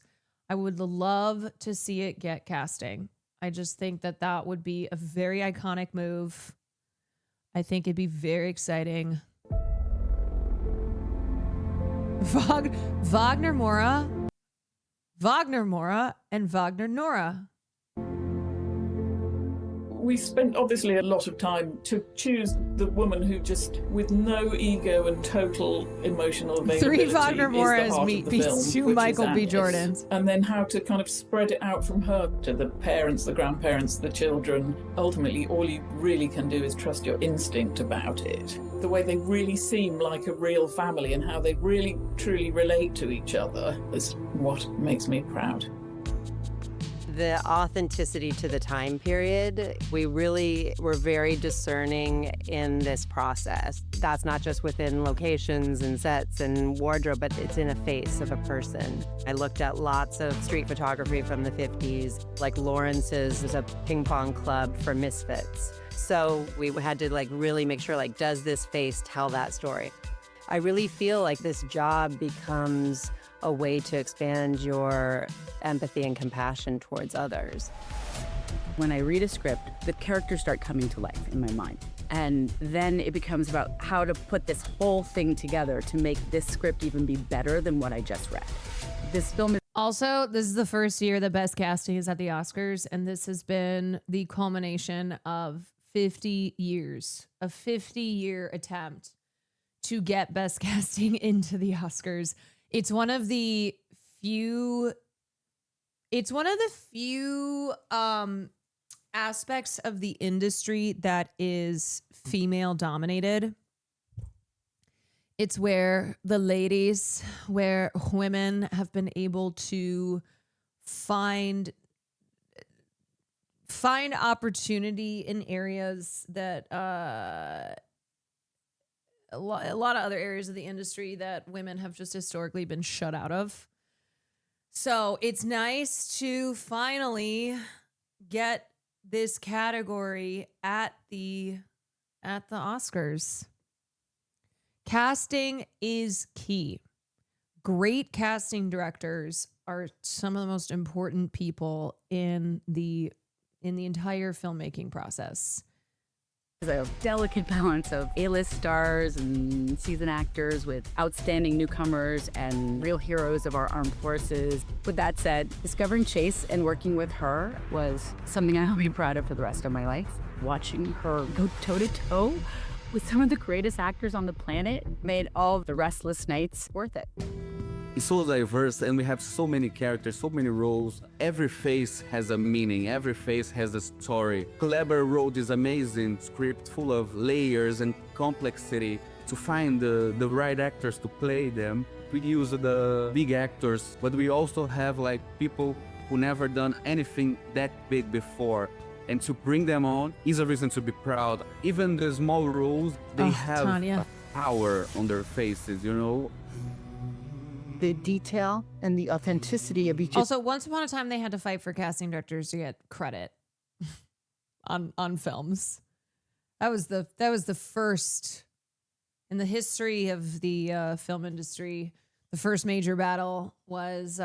I would love to see it get casting. I just think that that would be a very iconic move. I think it'd be very exciting. Wagner Moura, and Wagner Nora. We spent obviously a lot of time to choose the woman who just, with no ego and total emotional availability, 3 Wagner Mouras meets 2 Michael B. Jordans. And then how to kind of spread it out from her to the parents, the grandparents, the children. Ultimately, all you really can do is trust your instinct about it. The way they really seem like a real family and how they really, truly relate to each other is what makes me proud. The authenticity to the time period, we really were very discerning in this process. That's not just within locations and sets and wardrobe, but it's in a face of a person. I looked at lots of street photography from the 50s, like Lawrence's is a ping pong club for misfits. So we had to really make sure, does this face tell that story? I really feel like this job becomes a way to expand your empathy and compassion towards others. When I read a script, the characters start coming to life in my mind. And then it becomes about how to put this whole thing together to make this script even be better than what I just read. This film is also, this is the first year the best casting is at the Oscars, and this has been the culmination of 50 years, a 50-year attempt to get best casting into the Oscars. It's one of the few aspects of the industry that is female dominated. It's where women have been able to find opportunity in areas that a lot of other areas of the industry that women have just historically been shut out of. So it's nice to finally get this category at the Oscars. Casting is key. Great casting directors are some of the most important people in the entire filmmaking process. a delicate balance of A-list stars and seasoned actors with outstanding newcomers and real heroes of our armed forces. With that said, discovering Chase and working with her was something I'll be proud of for the rest of my life. Watching her go toe-to-toe with some of the greatest actors on the planet made all the restless nights worth it. It's so diverse, and we have so many characters, so many roles. Every face has a meaning, every face has a story. Kleber wrote this amazing script full of layers and complexity to find the right actors to play them. We use the big actors, but we also have like people who never done anything that big before. And to bring them on is a reason to be proud. Even the small roles, they have Tanya. a power on their faces, you know? The detail and the authenticity of each. Also, once upon a time, they had to fight for casting directors to get credit on films. That was the first in the history of the film industry. The first major battle was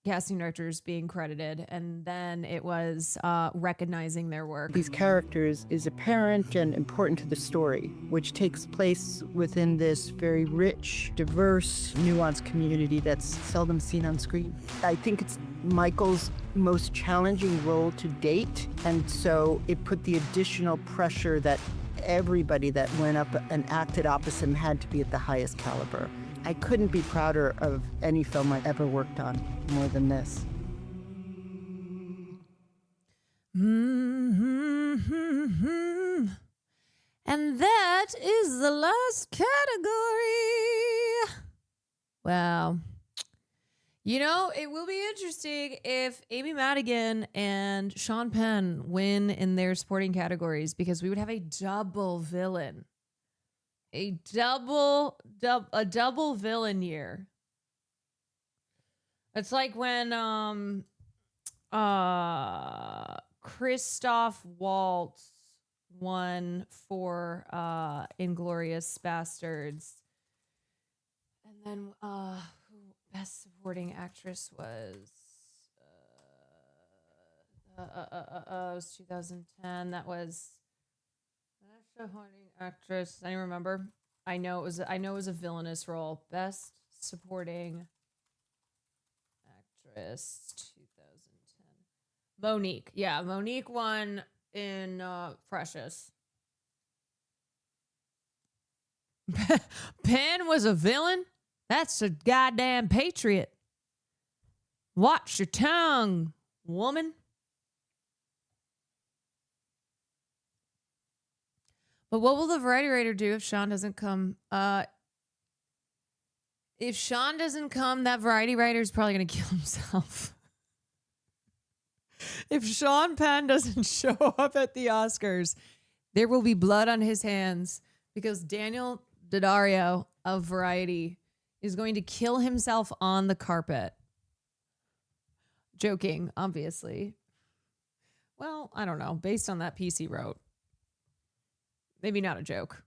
casting directors being credited, and then it was recognizing their work. These characters is apparent and important to the story, which takes place within this very rich, diverse, nuanced community that's seldom seen on screen. I think it's Michael's most challenging role to date, and so it put the additional pressure that everybody that went up and acted opposite him had to be at the highest caliber. I couldn't be prouder of any film I've ever worked on more than this. And that is the last category. Wow. You know, it will be interesting if Amy Madigan and Sean Penn win in their supporting categories, because we would have a double villain. A double villain year. It's like when Christoph Waltz won for Inglourious Bastards. And then best supporting actress was it was 2010. That was supporting actress. I don't remember. I know it was a villainous role. Best supporting actress 2010. Monique. Yeah, Monique won in Precious. Penn was a villain? That's a goddamn patriot. Watch your tongue, woman. But what will the variety writer do if Sean doesn't come? If Sean doesn't come, that variety writer is probably going to kill himself. If Sean Penn doesn't show up at the Oscars, there will be blood on his hands, because Daniel Daddario of Variety is going to kill himself on the carpet. Joking, obviously. Well, I don't know. Based on that piece he wrote. Maybe not a joke.